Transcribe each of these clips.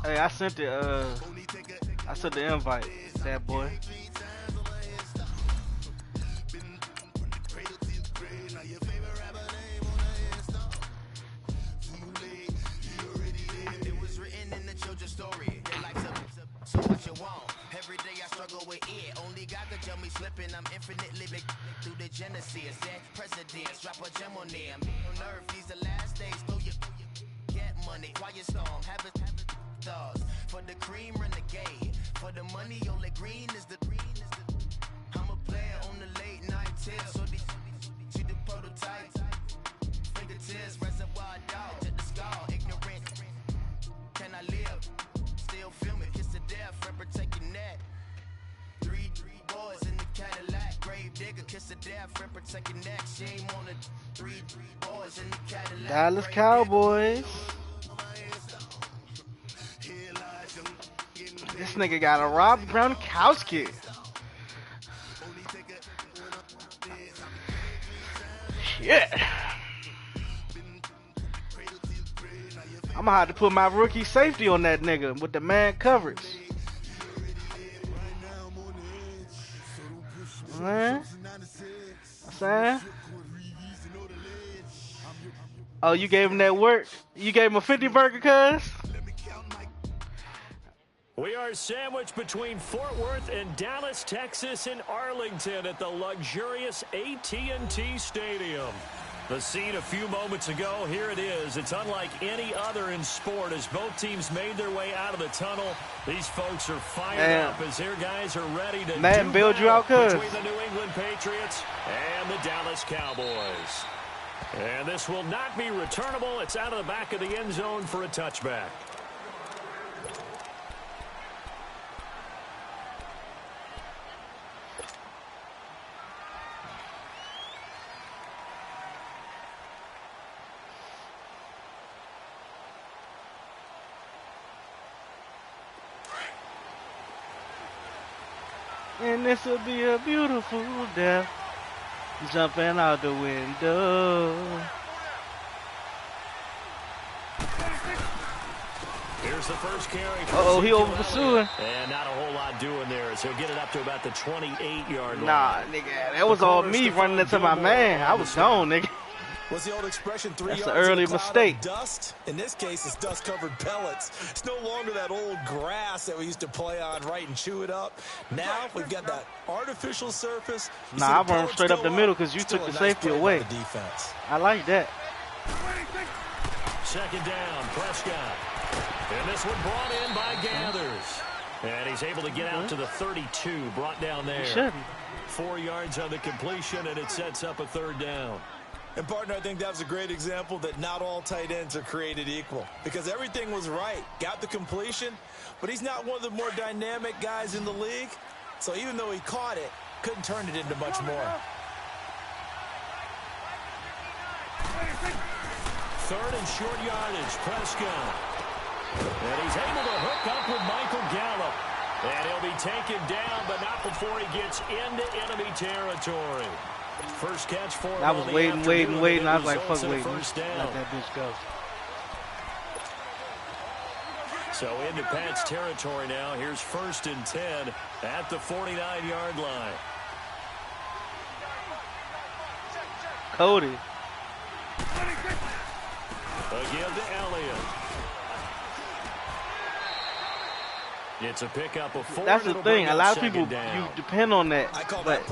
Hey, I sent the invite, that boy. It was written in the children's story. Your life's up, so what you want? Every day I struggle with it. Only God could tell me slipping. I'm infinitely big through the genesis. That presidents drop a gem on them. On earth, these the last days. Throw your get money. Quiet storm. Have it stars. For the cream, run the game. For the money, only green is the. I'm a player on the late night tips. So these see the prototype. Fingertips, reservoir dog to the skull. Ignorant. Can I live? Still feel me. Kiss the death. Remember taking that. Three boys in the Cadillac. Grave digger. Kiss the death. Remember taking that. Shame on the three boys in the Cadillac. Dallas Cowboys. This nigga got a Rob Gronkowski. Shit. I'm gonna have to put my rookie safety on that nigga with the man coverage. Man. Saying? Oh, you gave him that work? You gave him a 50 burger, cuz? We are sandwiched between Fort Worth and Dallas, Texas, and Arlington at the luxurious AT&T Stadium. The scene a few moments ago, here it is. It's unlike any other in sport as both teams made their way out of the tunnel. These folks are fired up as their guys are ready to build you out, cuz. Between the New England Patriots and the Dallas Cowboys. And this will not be returnable. It's out of the back of the end zone for a touchback. And this will be a beautiful death. Jumping out the window. Here's the first carry. Uh-oh, he over pursuing. And not a whole lot doing there as he'll get it up to about the 28-yard line. Nah, nigga, that was all me running into my man. I was gone, nigga. What's the old expression? That's an early mistake. Dust. In this case, it's dust-covered pellets. It's no longer that old grass that we used to play on, right, and chew it up. Now we've got that artificial surface. Nah, I run straight up the middle because you took the safety away. Defense. I like that. Second down, Prescott. And this one brought in by Gathers. And he's able to get out to the 32, brought down there. 4 yards on the completion, and it sets up a third down. And, partner, I think that was a great example that not all tight ends are created equal. Because everything was right. Got the completion, but he's not one of the more dynamic guys in the league. So even though he caught it, couldn't turn it into much more. Third and short yardage, Prescott. And he's able to hook up with Michael Gallup. And he'll be taken down, but not before he gets into enemy territory. First catch for him. I was waiting. I was like, fuck waiting. Let that bitch go. So into Pat's territory now. Here's 1st and 10 at the 49-yard line. Cody. Again to Elliott. It's a pickup of 4. That's the thing. A lot of people, you depend on that. But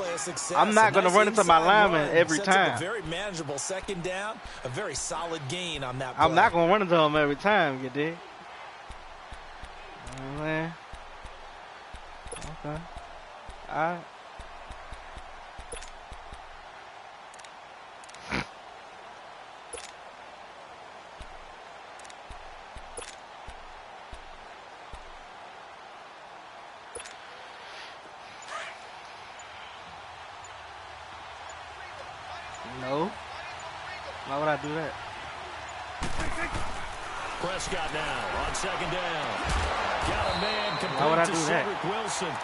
I'm not going to run into my lineman every time. A very manageable second down. A very solid gain on that play. I'm not going to run into him every time, you dig? Oh, man. Okay. All right. No. Why would I do that? Prescott now on second down. Got a man Why would I complete to do that? Cedric Wilson.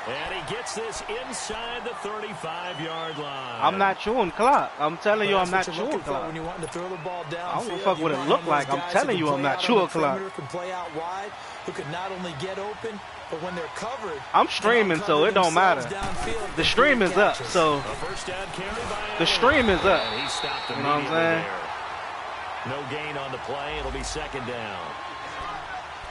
And he gets this inside the 35-yard line. I'm not chewing clock. I'm telling you, I'm not That's what chewing you're looking for clock. when you want to throw the ball down. I don't give a fuck what it look like. I'm telling you, I'm not chewing clock. Can play out wide, who can not only get open, but when they're covered, I'm streaming, so it don't matter. The stream is up, so the stream is up. He stopped you know what I'm saying? No gain on the play. It'll be second down.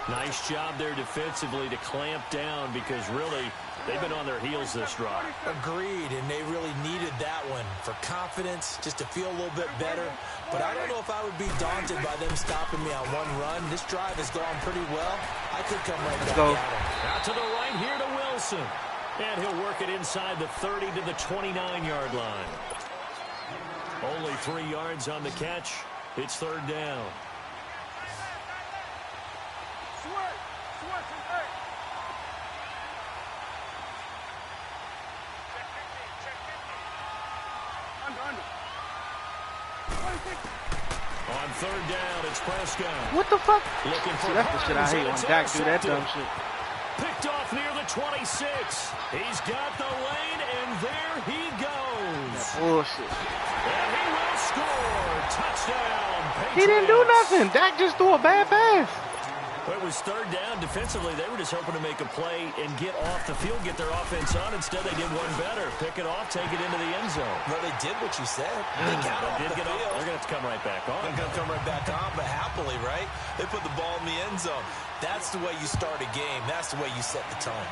Nice job there defensively to clamp down because really they've been on their heels this drive. Agreed, and they really needed that one for confidence, just to feel a little bit better. But I don't know if I would be daunted by them stopping me on one run. This drive has gone pretty well. I could come right back at him. Out to the right here to Wilson. And he'll work it inside the 30 to the 29-yard line. Only 3 yards on the catch. It's third down. On third down, it's Prescott. What the fuck? Looking for that's the shit I hate when Dak do that dumb shit. Picked off near the 26. He's got the lane, and there he goes. That bullshit. And he will score. Touchdown, Patriots. He didn't do nothing. Dak just threw a bad pass. It was third down. Defensively, they were just hoping to make a play and get off the field, get their offense on. Instead, they did one better. Pick it off, take it into the end zone. Well, they did what you said. They got off the field. They're going to have to come right back on. They're going to come right back on, but happily, right? They put the ball in the end zone. That's the way you start a game. That's the way you set the tone.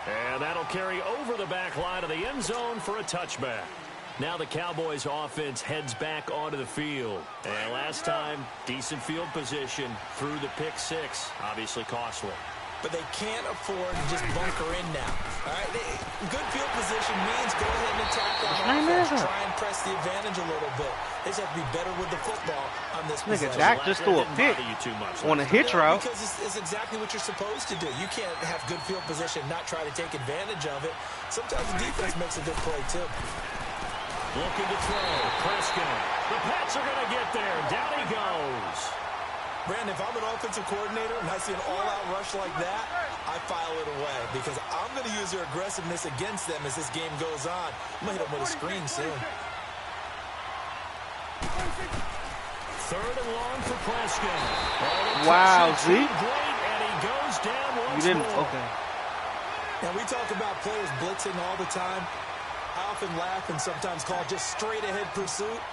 And that'll carry over the back line of the end zone for a touchback. Now the Cowboys offense heads back onto the field. And last time, decent field position through the pick six. Obviously costly. But they can't afford to just bunker in now. All right, good field position means go ahead and attack on offense. Try and press the advantage a little bit. They just have to be better with the football on this Nigga, possession. Dak just threw a pick on a hitch route. Because it's exactly what you're supposed to do. You can't have good field position and not try to take advantage of it. Sometimes the defense makes a good play, too. Looking to throw. Prescott. The Pats are going to get there. Down he goes. Brandon, if I'm an offensive coordinator and I see an all-out rush like that, I file it away because I'm going to use their aggressiveness against them as this game goes on. I'm going to hit them with a screen soon. Third and long for Prescott. Wow, see? Great, and he goes down once You didn't? more. Okay. Now, we talk about players blitzing all the time. I often laugh and sometimes call just straight-ahead pursuit.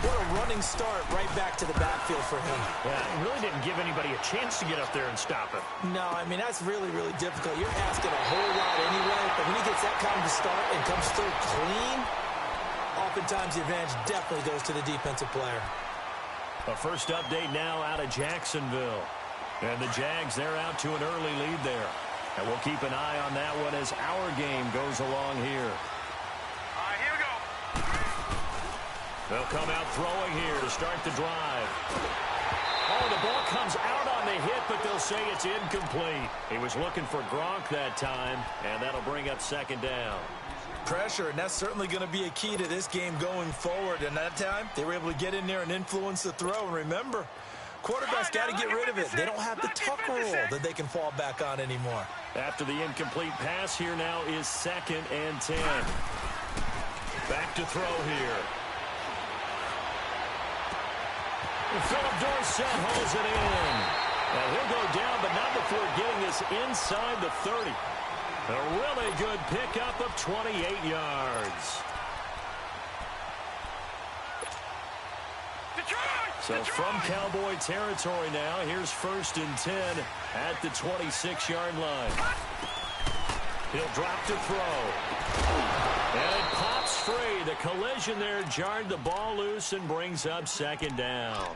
What a running start right back to the backfield for him. Yeah, he really didn't give anybody a chance to get up there and stop it. No, I mean, that's really, really difficult. You're asking a whole lot anyway, but when he gets that kind of start and comes through clean, oftentimes the advantage definitely goes to the defensive player. A first update now out of Jacksonville. And the Jags, they're out to an early lead there. And we'll keep an eye on that one as our game goes along here. They'll come out throwing here to start the drive. Oh, the ball comes out on the hit, but they'll say it's incomplete. He was looking for Gronk that time, and that'll bring up second down. Pressure, and that's certainly going to be a key to this game going forward. And that time, they were able to get in there and influence the throw. And remember, quarterbacks got to get rid of it. They don't have the tuck rule that they can fall back on anymore. After the incomplete pass, here now is 2nd and 10. Back to throw here. Philip Dorsett holds it in. Now he'll go down, but not before getting this inside the 30. A really good pickup of 28 yards. So from Cowboy territory now, here's 1st and 10 at the 26-yard line. He'll drop to throw. And it pops free. The collision there jarred the ball loose and brings up 2nd down.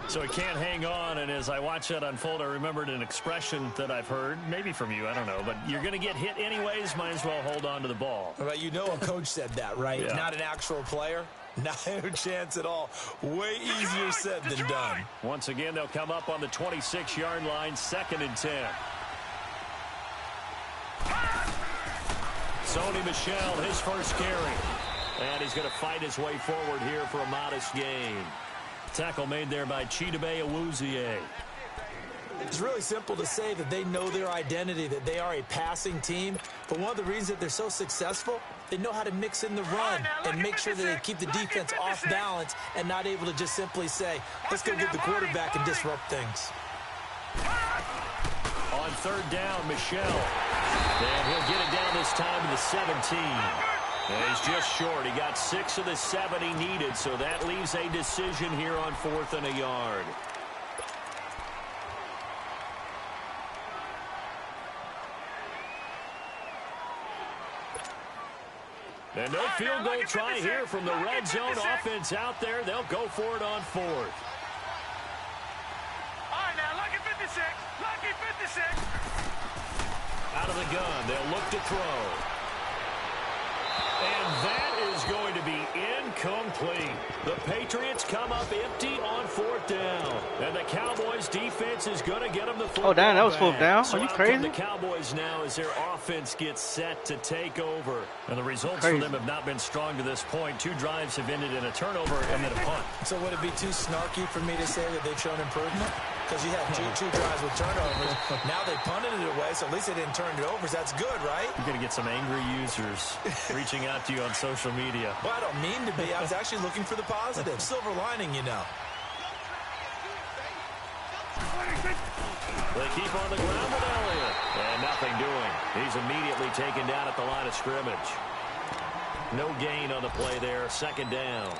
So he can't hang on, and as I watch that unfold, I remembered an expression that I've heard, maybe from you, I don't know, but you're going to get hit anyways, might as well hold on to the ball. Well, you know a coach said that, right? Yeah. Not an actual player. Not a chance at all. Way easier said than done. Once again, they'll come up on the 26-yard line, 2nd and 10. Sony Michel, his first carry. And he's going to fight his way forward here for a modest gain. Tackle made there by Chidobe Awuzie. It's really simple to say that they know their identity, that they are a passing team. But one of the reasons that they're so successful, they know how to mix in the run and make sure that they keep the defense off balance and not able to just simply say, let's go get the quarterback and disrupt things. On third down, Michelle. And he'll get it down this time to the 17. And he's just short. He got 6 of the 7 he needed, so that leaves a decision here on 4th and a yard. And no field goal try here from the red zone offense out there. They'll go for it on 4th. All right, now, lucky 56. Lucky 56. Out of the gun, they'll look to throw. And that is going to be incomplete. The Patriots come up empty on 4th down. And the Cowboys defense is going to get them the football. Oh, damn, that was 4th down. So Are you crazy? the Cowboys now as their offense gets set to take over. And the results for them have not been strong to this point. 2 drives have ended in a turnover and then a punt. So would it be too snarky for me to say that they've shown improvement? Because you had two drives with turnovers. Now they punted it away, so at least they didn't turn it over. So that's good, right? You're going to get some angry users reaching out to you on social media. Well, I don't mean to be. I was actually looking for the positive. Silver lining, you know. They keep on the ground with Elliott. And nothing doing. He's immediately taken down at the line of scrimmage. No gain on the play there. 2nd down.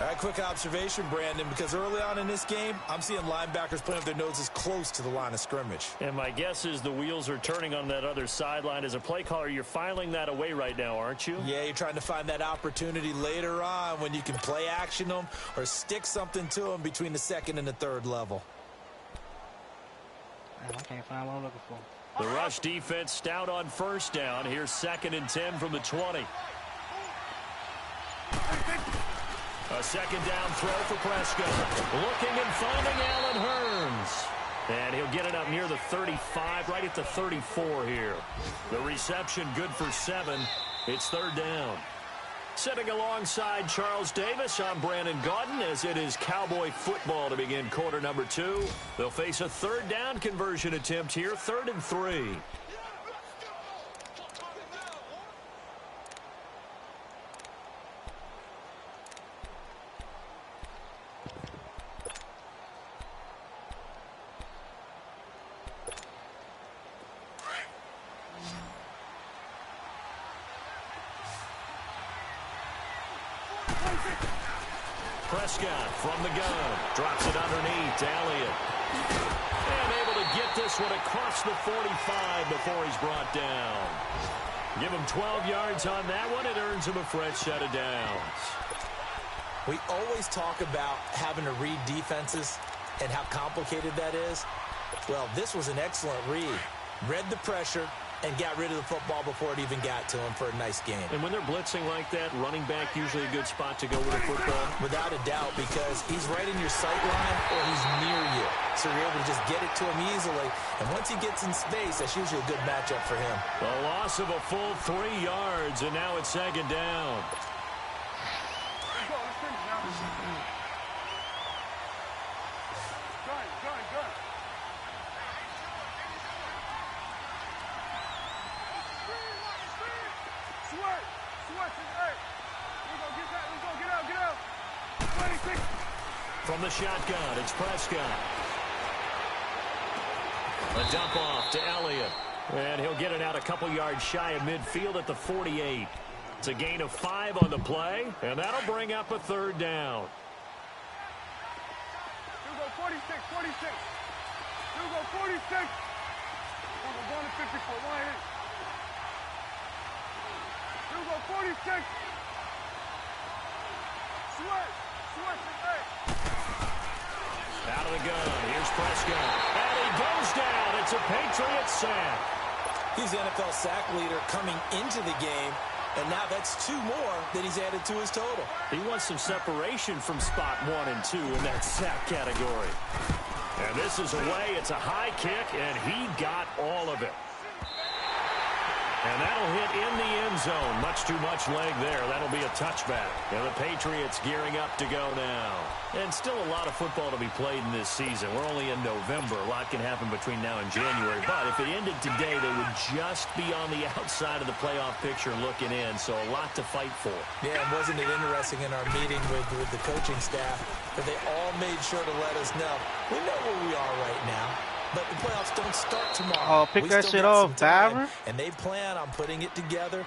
All right, quick observation, Brandon, because early on in this game, I'm seeing linebackers putting up their noses close to the line of scrimmage. And my guess is the wheels are turning on that other sideline. As a play caller, you're filing that away right now, aren't you? Yeah, you're trying to find that opportunity later on when you can play action them or stick something to them between the 2nd and the 3rd level. Man, I can't find what I'm looking for. The rush defense stout on 1st down. Here's 2nd and 10 from the 20. A 2nd down throw for Prescott. Looking and finding Allen Hurns. And he'll get it up near the 35, right at the 34 here. The reception good for 7. It's 3rd down. Sitting alongside Charles Davis, I'm Brandon Gaudin as it is Cowboy football to begin quarter number 2. They'll face a 3rd down conversion attempt here, 3rd and 3. Prescott from the gun. Drops it underneath to Elliott. And able to get this one across the 45 before he's brought down. Give him 12 yards on that one. It earns him a fresh set of downs. We always talk about having to read defenses and how complicated that is. Well, this was an excellent read. Read the pressure and got rid of the football before it even got to him for a nice game. And when they're blitzing like that, running back usually a good spot to go with the football? Without a doubt, because he's right in your sight line or he's near you. So you're able to just get it to him easily. And once he gets in space, that's usually a good matchup for him. The loss of a full 3 yards, and now it's 2nd down. From the shotgun, it's Prescott. A dump off to Elliott. And he'll get it out a couple yards shy of midfield at the 48. It's a gain of 5 on the play, and that'll bring up a 3rd down. Here we go, 46, 46. Here we go, 46. We're going to 54, 1 8. Here we go, 46. Out of the gun, here's Prescott. And he goes down. It's a Patriot sack. He's the NFL sack leader coming into the game, and now that's 2 more that he's added to his total. He wants some separation from spot 1 and 2 in that sack category. And this is away. It's a high kick, and he got all of it. And that'll hit in the end zone. Much too much leg there. That'll be a touchback. And the Patriots gearing up to go now. And still a lot of football to be played in this season. We're only in November. A lot can happen between now and January. But if it ended today, they would just be on the outside of the playoff picture looking in. So a lot to fight for. Yeah, and wasn't it interesting in our meeting with the coaching staff that they all made sure to let us know, we know where we are right now. But the playoffs don't start tomorrow. Oh, pick that shit off, Byron. And they plan on putting it together,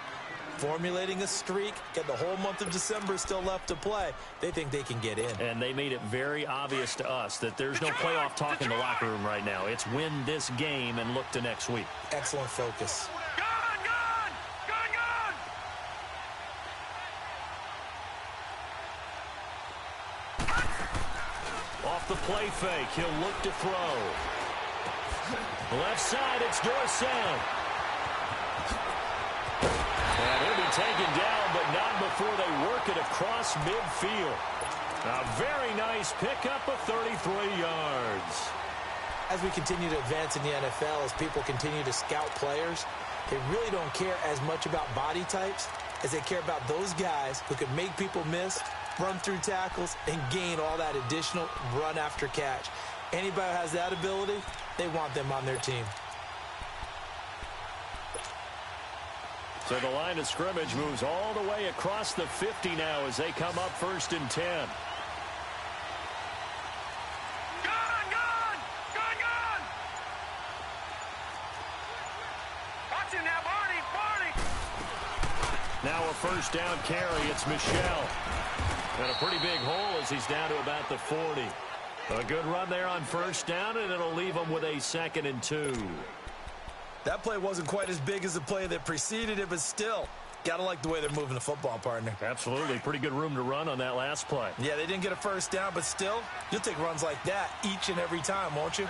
formulating a streak, get the whole month of December still left to play. They think they can get in. And they made it very obvious to us that there's no playoff talk in the locker room right now. It's win this game and look to next week. Excellent focus. Off the play fake, he'll look to throw. Left side, it's Dorsett. And he'll be taken down, but not before they work it across midfield. A very nice pickup of 33 yards. As we continue to advance in the NFL, as people continue to scout players, they really don't care as much about body types as they care about those guys who can make people miss, run through tackles, and gain all that additional run after catch. Anybody who has that ability, they want them on their team. So the line of scrimmage moves all the way across the 50 now as they come up 1st and 10. Watch him now, Barney! Now a 1st down carry. It's Michel. And a pretty big hole as he's down to about the 40. A good run there on 1st down, and it'll leave him with a 2nd and 2. That play wasn't quite as big as the play that preceded it, but still, gotta like the way they're moving the football, partner. Absolutely. Pretty good room to run on that last play. Yeah, they didn't get a 1st down, but still, you'll take runs like that each and every time, won't you?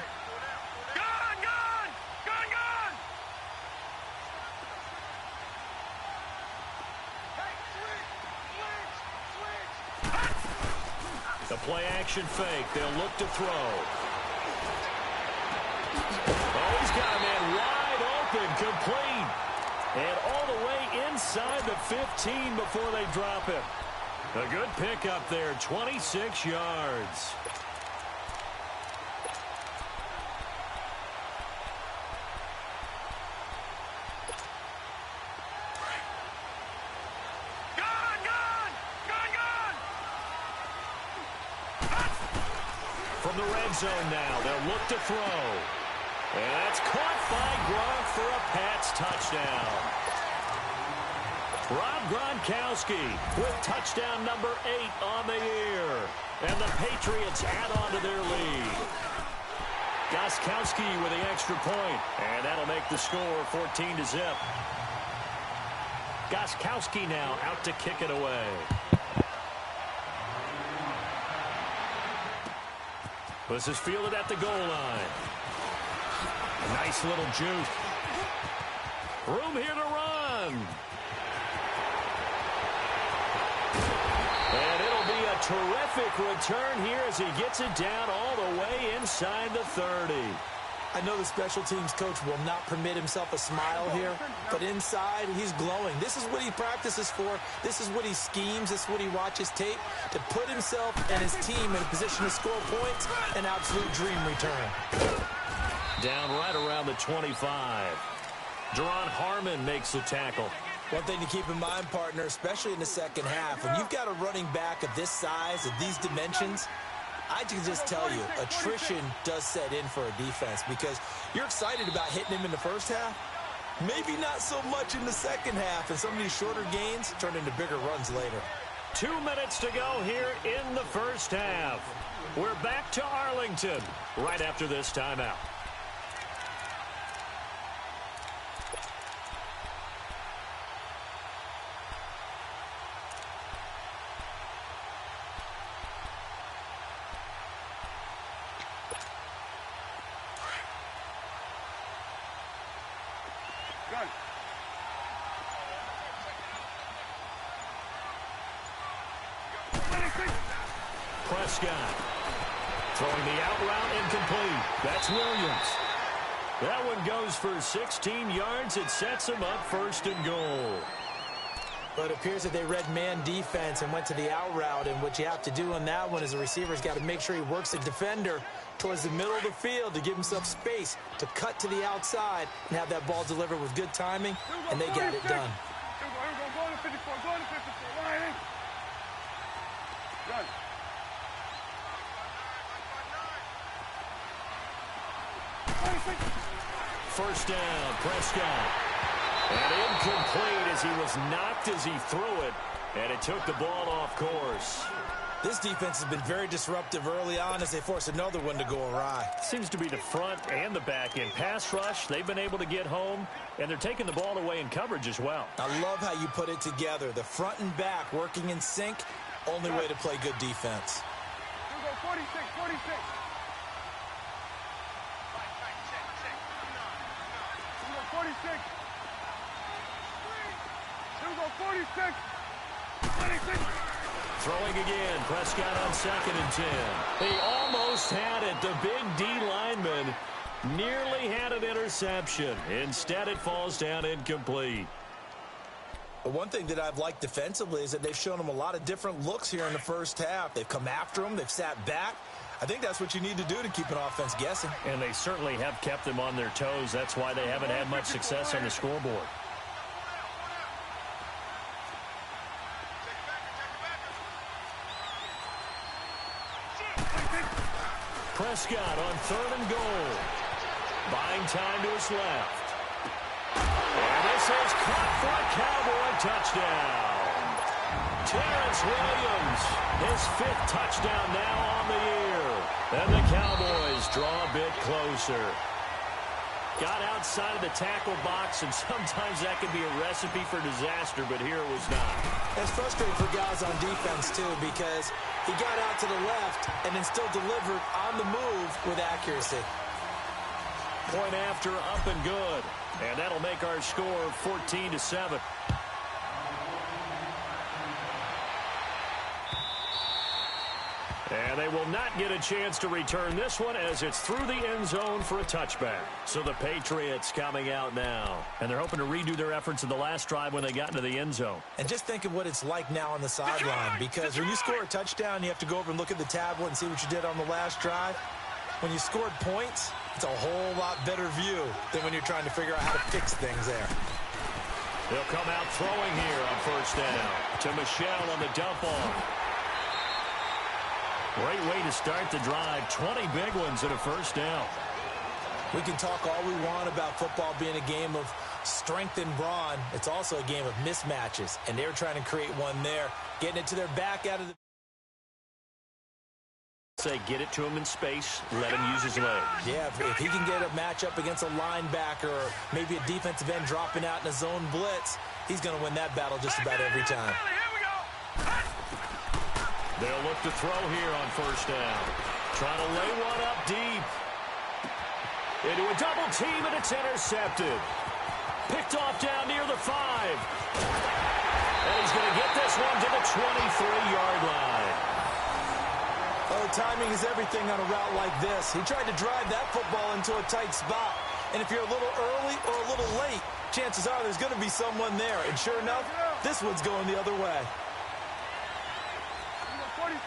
The play action fake. They'll look to throw. Oh, he's got a man wide open, complete. And all the way inside the 15 before they drop it. A good pickup there, 26 yards. From the red zone now, they'll look to throw. And that's caught by Gronk for a Pats touchdown. Rob Gronkowski with touchdown number 8 on the year. And the Patriots add on to their lead. Gostkowski with the extra point. And that'll make the score 14-0. Gostkowski now out to kick it away. This is fielded at the goal line. Nice little juke. Room here to run. And it'll be a terrific return here as he gets it down all the way inside the 30. I know the special teams coach will not permit himself a smile here, but inside, he's glowing. This is what he practices for. This is what he schemes. This is what he watches tape to put himself and his team in a position to score points. An absolute dream return. Down right around the 25. Deron Harmon makes the tackle. One thing to keep in mind, partner, especially in the second half, when you've got a running back of this size, of these dimensions, I can just tell you, attrition does set in for a defense because you're excited about hitting him in the first half. Maybe not so much in the second half, and some of these shorter gains turn into bigger runs later. 2 minutes to go here in the first half. We're back to Arlington right after this timeout. Prescott throwing the out route incomplete. That's Williams. That one goes for 16 yards. It sets them up 1st and goal. But it appears that they read man defense and went to the out route. And what you have to do on that one is the receiver's got to make sure he works the defender towards the middle of the field to give himself space to cut to the outside and have that ball delivered with good timing, and they got it done. Go to 54, go to 54, line. Done. First down, Prescott. And incomplete as he was knocked as he threw it, and it took the ball off course. This defense has been very disruptive early on as they force another one to go awry. Seems to be the front and the back end. Pass rush, they've been able to get home, and they're taking the ball away in coverage as well. I love how you put it together. The front and back working in sync, only way to play good defense. 46, 46. 46. 46. 26. Throwing again, Prescott on 2nd and 10. He almost had it. The big D lineman nearly had an interception. Instead, it falls down incomplete. But one thing that I've liked defensively is that they've shown them a lot of different looks here in the first half. They've come after them. They've sat back. I think that's what you need to do to keep an offense guessing. And they certainly have kept them on their toes. That's why they haven't had much success on the scoreboard. Prescott on 3rd and goal. Buying time to his left. And this is caught for a Cowboy touchdown. Terrence Williams, his 5th touchdown now on the year. And the Cowboys draw a bit closer. Got outside of the tackle box, and sometimes that can be a recipe for disaster, but here it was not. It's frustrating for guys on defense, too, because he got out to the left and then still delivered on the move with accuracy. Point after, up and good. And that'll make our score 14-7. And they will not get a chance to return this one as it's through the end zone for a touchback. So the Patriots coming out now. And they're hoping to redo their efforts in the last drive when they got into the end zone. And just think of what it's like now on the sideline, because when you score a touchdown, you have to go over and look at the tablet and see what you did on the last drive. When you scored points, it's a whole lot better view than when you're trying to figure out how to fix things there. They'll come out throwing here on 1st down to Michelle on the dump off. Great way to start the drive. 20 big ones at a 1st down. We can talk all we want about football being a game of strength and brawn. It's also a game of mismatches, and they're trying to create one there, getting it to their back out of the... Say, get it to him in space, let him use his legs. Yeah, if he can get a matchup against a linebacker or maybe a defensive end dropping out in a zone blitz, he's going to win that battle just about every time. They'll look to throw here on 1st down. Trying to lay one up deep. Into a double team, and it's intercepted. Picked off down near the 5. And he's going to get this one to the 23-yard line. Oh, timing is everything on a route like this. He tried to drive that football into a tight spot. And if you're a little early or a little late, chances are there's going to be someone there. And sure enough, this one's going the other way. 46.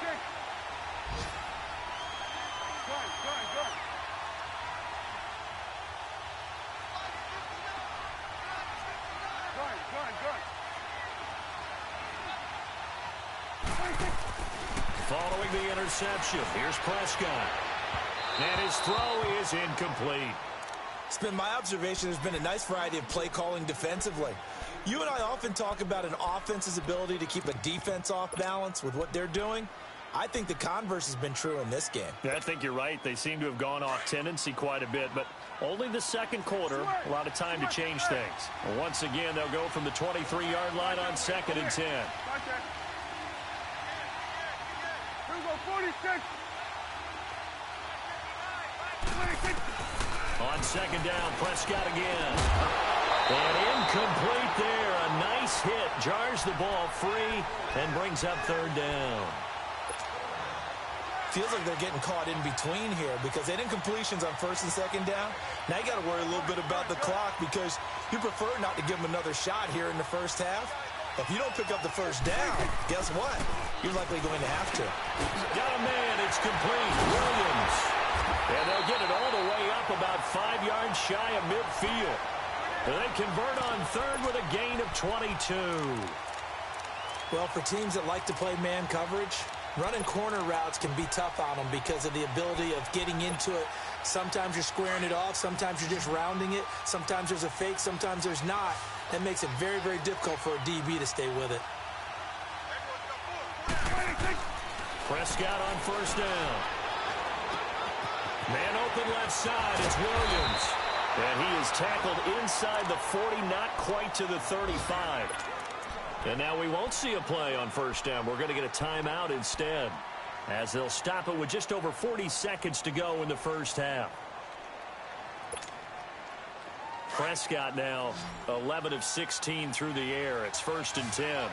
Following the interception, here's Prescott. And his throw is incomplete. It's been my observation there's been a nice variety of play calling defensively. You and I often talk about an offense's ability to keep a defense off balance with what they're doing. I think the converse has been true in this game. Yeah, I think you're right. They seem to have gone off tendency quite a bit, but only the second quarter, a lot of time to change things. And once again, they'll go from the 23-yard line on 2nd and 10. 46. On 2nd down, Prescott again. And incomplete there. A nice hit. Jars the ball free and brings up 3rd down. feels like they're getting caught in between here because they didn't completions on first and second down. Now you got to worry a little bit about the clock because you prefer not to give them another shot here in the first half. If you don't pick up the first down, guess what? You're likely going to have to. Got a man. It's complete. Williams. And they'll get it all the way up about 5 yards shy of midfield. And they convert on third with a gain of 22. Well, for teams that like to play man coverage, running corner routes can be tough on them because of the ability of getting into it. Sometimes you're squaring it off. Sometimes you're just rounding it. Sometimes there's a fake. Sometimes there's not. That makes it very, very difficult for a DB to stay with it. Prescott on first down. Man open left side. It's Williams. And he is tackled inside the 40, not quite to the 35. And now we won't see a play on first down. We're going to get a timeout instead, as they'll stop it with just over 40 seconds to go in the first half. Prescott now 11 of 16 through the air. It's 1st and 10.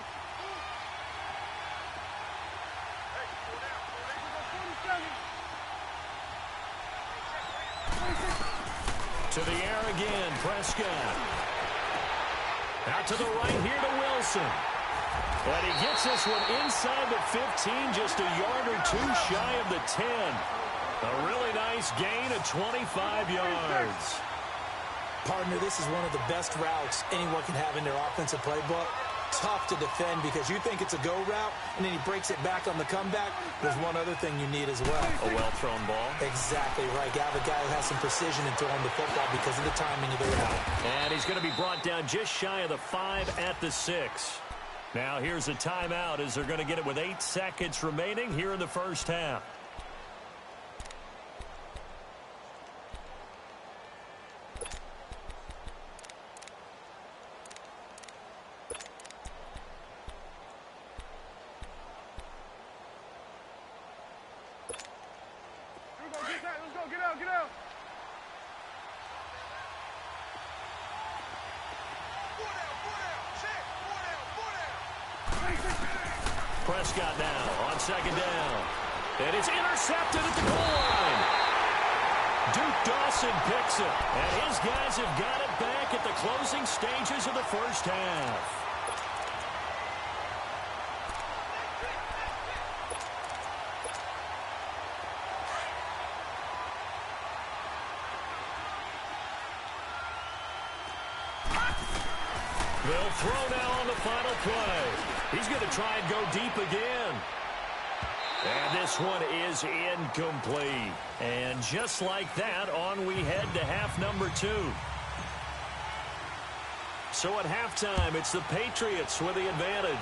To the air again, Prescott. Out to the right here to Wilson. And he gets this one inside the 15, just a yard or two shy of the 10. A really nice gain of 25 yards. Partner, this is one of the best routes anyone can have in their offensive playbook. Tough to defend because you think it's a go route, and then he breaks it back on the comeback. There's one other thing you need as well. A well-thrown ball. Exactly right. You have a guy who has some precision in throwing the football because of the timing of the route. And he's going to be brought down just shy of the 5 at the 6. Now here's a timeout as they're going to get it with 8 seconds remaining here in the first half. Prescott now on second down. And it's intercepted at the goal line. Duke Dawson picks it. And his guys have got it back at the closing stages of the first half. They'll throw now on the final play. He's going to try and go deep again. And this one is incomplete. And just like that, on we head to half number 2. So at halftime, it's the Patriots with the advantage.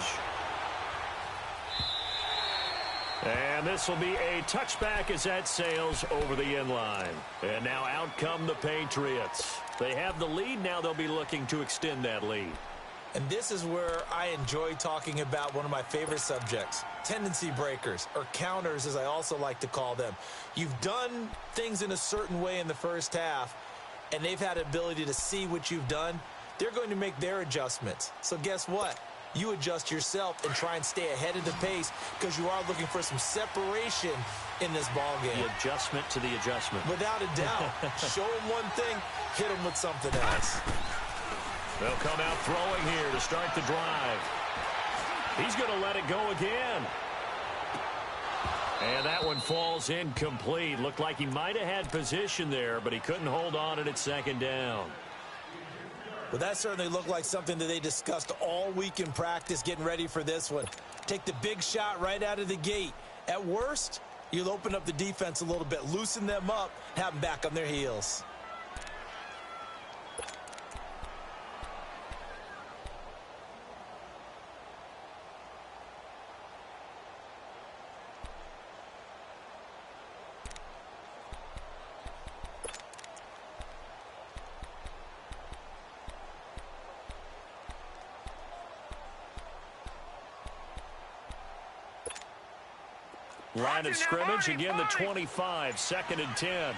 And this will be a touchback as that sails over the end line. And now out come the Patriots. They have the lead. Now they'll be looking to extend that lead. And this is where I enjoy talking about one of my favorite subjects, tendency breakers, or counters as I also like to call them. You've done things in a certain way in the first half, and they've had the ability to see what you've done. They're going to make their adjustments. So guess what? You adjust yourself and try and stay ahead of the pace because you are looking for some separation in this ball game. The adjustment to the adjustment. Without a doubt. Show them one thing, hit them with something else. They'll come out throwing here to start the drive. He's going to let it go again. And that one falls incomplete. Looked like he might have had position there, but he couldn't hold on at second down. Well, that certainly looked like something that they discussed all week in practice getting ready for this one. Take the big shot right out of the gate. At worst, you'll open up the defense a little bit, loosen them up, have them back on their heels. Line of scrimmage, again the 25, 2nd and 10.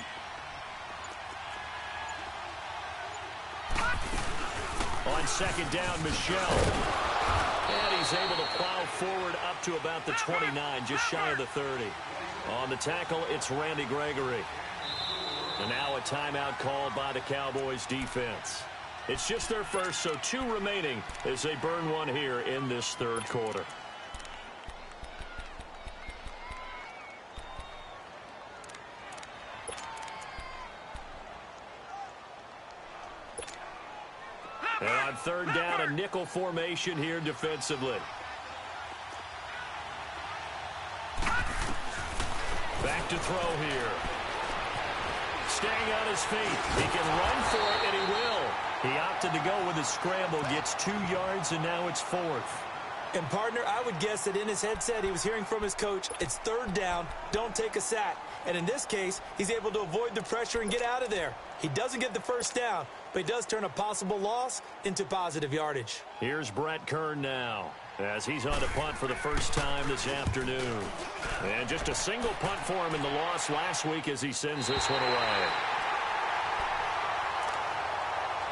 On second down, Michelle. And he's able to plow forward up to about the 29, just shy of the 30. On the tackle, it's Randy Gregory. And now a timeout called by the Cowboys defense. It's just their first, so 2 remaining as they burn one here in this third quarter. And on third down, a nickel formation here defensively. Back to throw here. Staying on his feet. He can run for it, and he will. He opted to go with a scramble, gets 2 yards, and now it's 4th. And, partner, I would guess that in his headset he was hearing from his coach, it's third down, don't take a sack. And in this case, he's able to avoid the pressure and get out of there. He doesn't get the first down, but he does turn a possible loss into positive yardage. Here's Brett Kern now as he's on to punt for the first time this afternoon. And just a single punt for him in the loss last week as he sends this one away.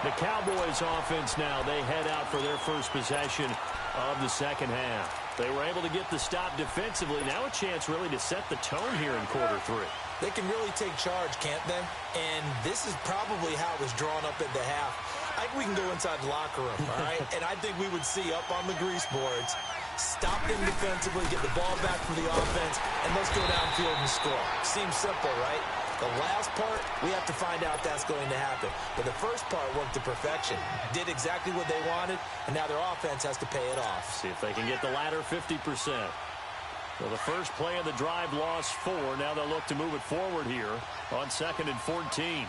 The Cowboys offense now, they head out for their first possession of the second half. They were able to get the stop defensively. Now a chance really to set the tone here in quarter 3. They can really take charge, can't they? And this is probably how it was drawn up at the half. I think we can go inside the locker room, all right? And I think we would see up on the grease boards, stop them defensively, get the ball back from the offense, and let's go downfield and score. Seems simple, right? The last part, we have to find out that's going to happen. But the first part worked to perfection. Did exactly what they wanted, and now their offense has to pay it off. See if they can get the latter 50%. So the first play of the drive lost 4. Now they'll look to move it forward here on 2nd and 14. 47.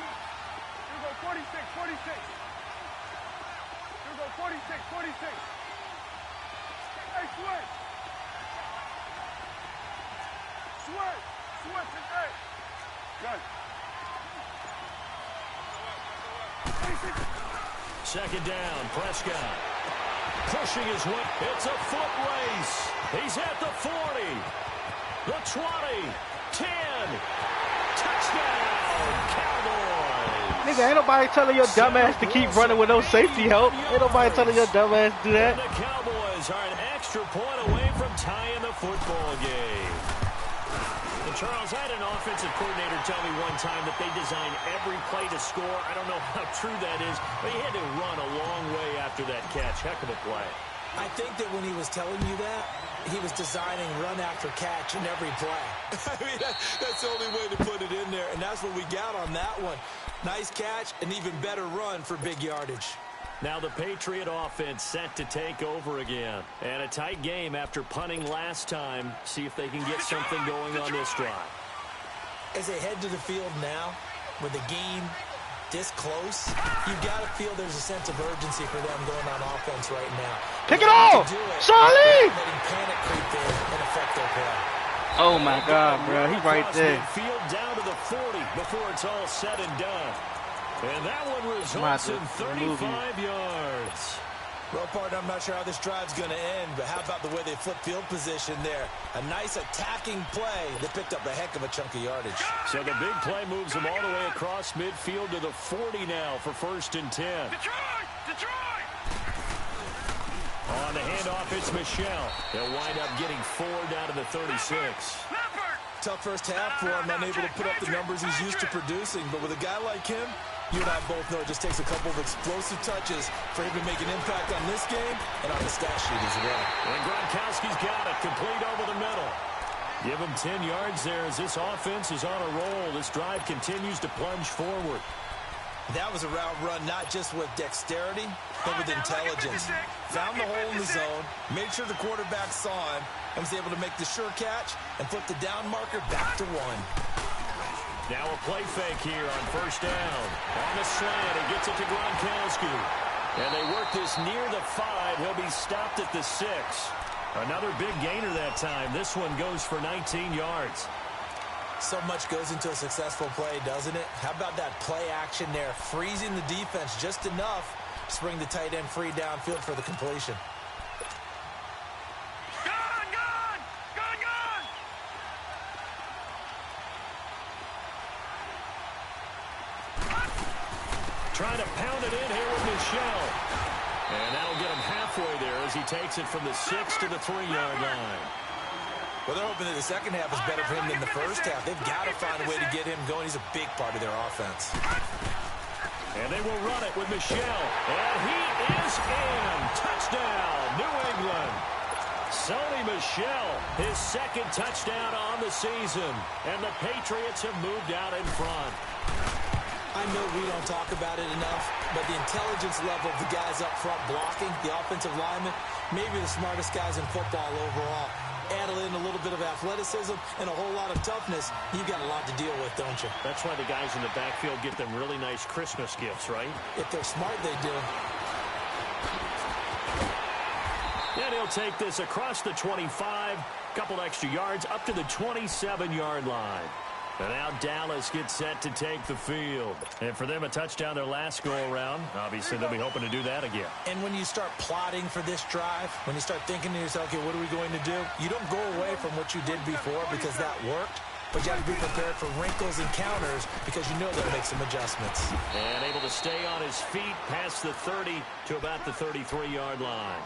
Here we go 46, 46. Here we go 46, 46. Hey, switch. Switch. Switch and hey. Good. 2nd down, Prescott. Pushing his way. It's a foot race. He's at the 40. The 20. 10. Touchdown, Cowboys. Nigga, ain't nobody telling your dumb ass to keep running with no safety help. Ain't nobody telling your dumb ass to do that. And the Cowboys are an extra point away from tying the football game. And Charles, I had an offensive coordinator tell me one time that they design every play to score. I don't know how true that is, but he had to run a long way after that catch. Heck of a play. I think that when he was telling you that, he was designing run after catch in every play. I mean, that's the only way to put it in there, and that's what we got on that one. Nice catch, an even better run for big yardage. Now the Patriot offense set to take over again. And a tight game after punting last time. See if they can get something going on this drive. As they head to the field now, with the game this close, you've got to feel there's a sense of urgency for them going on offense right now. Kick it off! Charlie! Letting panic creep in and affect their play. Oh my God, bro. He's right there. Field down to the 40 before it's all said and done. And that one results in 35 yards. Well, partner, I'm not sure how this drive's going to end, but how about the way they flip field position there? A nice attacking play. They picked up a heck of a chunk of yardage. So the big play moves them all the way across midfield to the 40 now for 1st and 10. Detroit! On the handoff, it's Michelle. They'll wind up getting 4 down to the 36. Tough first half for him, unable to put up the numbers he's used to producing. But with a guy like him, you and I both know it just takes a couple of explosive touches for him to make an impact on this game and on the stat sheet as well. And Gronkowski's got it, complete over the middle. Give him 10 yards there as this offense is on a roll. This drive continues to plunge forward. That was a route run not just with dexterity, but with intelligence. Found the hole in the zone, made sure the quarterback saw him, and was able to make the sure catch and flip the down marker back to 1. Now a play fake here on 1st down. On the slant, he gets it to Gronkowski. And they work this near the 5. He'll be stopped at the 6. Another big gainer that time. This one goes for 19 yards. So much goes into a successful play, doesn't it? How about that play action there, freezing the defense just enough to bring the tight end free downfield for the completion. Trying to pound it in here with Michelle. And that'll get him halfway there as he takes it from the 6 to the 3-yard line. Well, they're hoping that the second half is better for him than the first half. They've got to find a way to get him going. He's a big part of their offense. And they will run it with Michel. And he is in. Touchdown, New England. Sony Michel, his second touchdown on the season. And the Patriots have moved out in front. I know we don't talk about it enough, but the intelligence level of the guys up front blocking, the offensive linemen, maybe the smartest guys in football overall. Add in a little bit of athleticism and a whole lot of toughness, you've got a lot to deal with, don't you? That's why the guys in the backfield get them really nice Christmas gifts, right? If they're smart, they do. And he'll take this across the 25, couple extra yards up to the 27-yard line. And now Dallas gets set to take the field. And for them, a touchdown their last go-around. Obviously, they'll be hoping to do that again. And when you start plotting for this drive, when you start thinking to yourself, okay, what are we going to do? You don't go away from what you did before because that worked. But you have to be prepared for wrinkles and counters because you know they'll make some adjustments. And able to stay on his feet past the 30 to about the 33-yard line.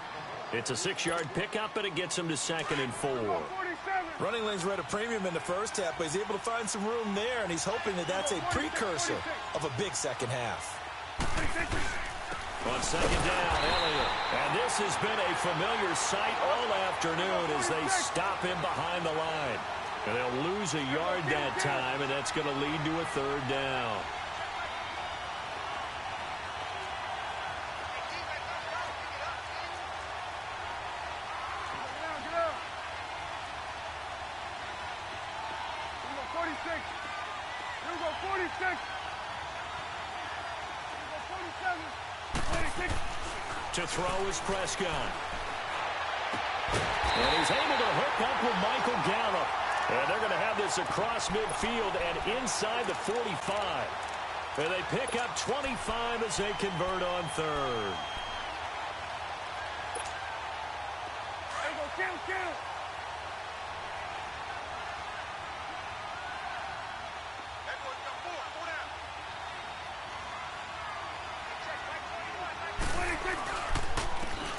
It's a 6-yard pickup, and it gets him to 2nd and 4. Running lanes were at a premium in the first half, but he's able to find some room there, and he's hoping that that's a precursor of a big second half. On 2nd down, Elliott. And this has been a familiar sight all afternoon as they stop him behind the line. And they'll lose a yard that time, and that's going to lead to a 3rd down. To throw is Prescott. And he's able to hook up with Michael Gallup. And they're going to have this across midfield and inside the 45. And they pick up 25 as they convert on 3rd.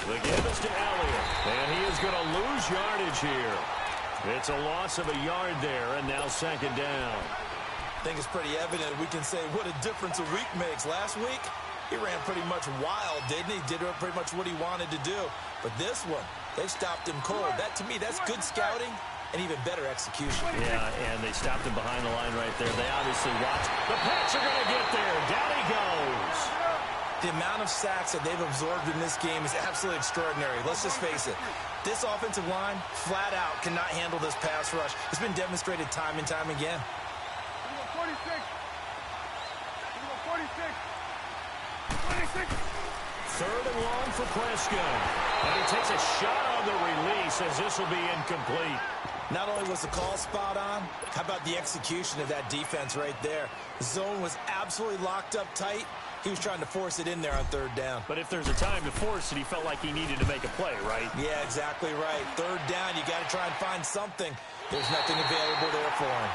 The give is to Elliott, and he is going to lose yardage here. It's a loss of a yard there, and now 2nd down. I think it's pretty evident. We can say what a difference a week makes. Last week, he ran pretty much wild, didn't he? Did pretty much what he wanted to do. But this one, they stopped him cold. That, to me, that's good scouting and even better execution. Yeah, and they stopped him behind the line right there. They obviously watched. The Pats are going to get there. Down he goes. The amount of sacks that they've absorbed in this game is absolutely extraordinary. Let's just face it. This offensive line, flat out, cannot handle this pass rush. It's been demonstrated time and time again. 46. 3rd and long for Prescott. And he takes a shot on the release as this will be incomplete. Not only was the call spot on, how about the execution of that defense right there? The zone was absolutely locked up tight. He was trying to force it in there on 3rd down. But if there's a time to force it, he felt like he needed to make a play, right? Yeah, exactly right. 3rd down, you got to try and find something. There's nothing available there for him.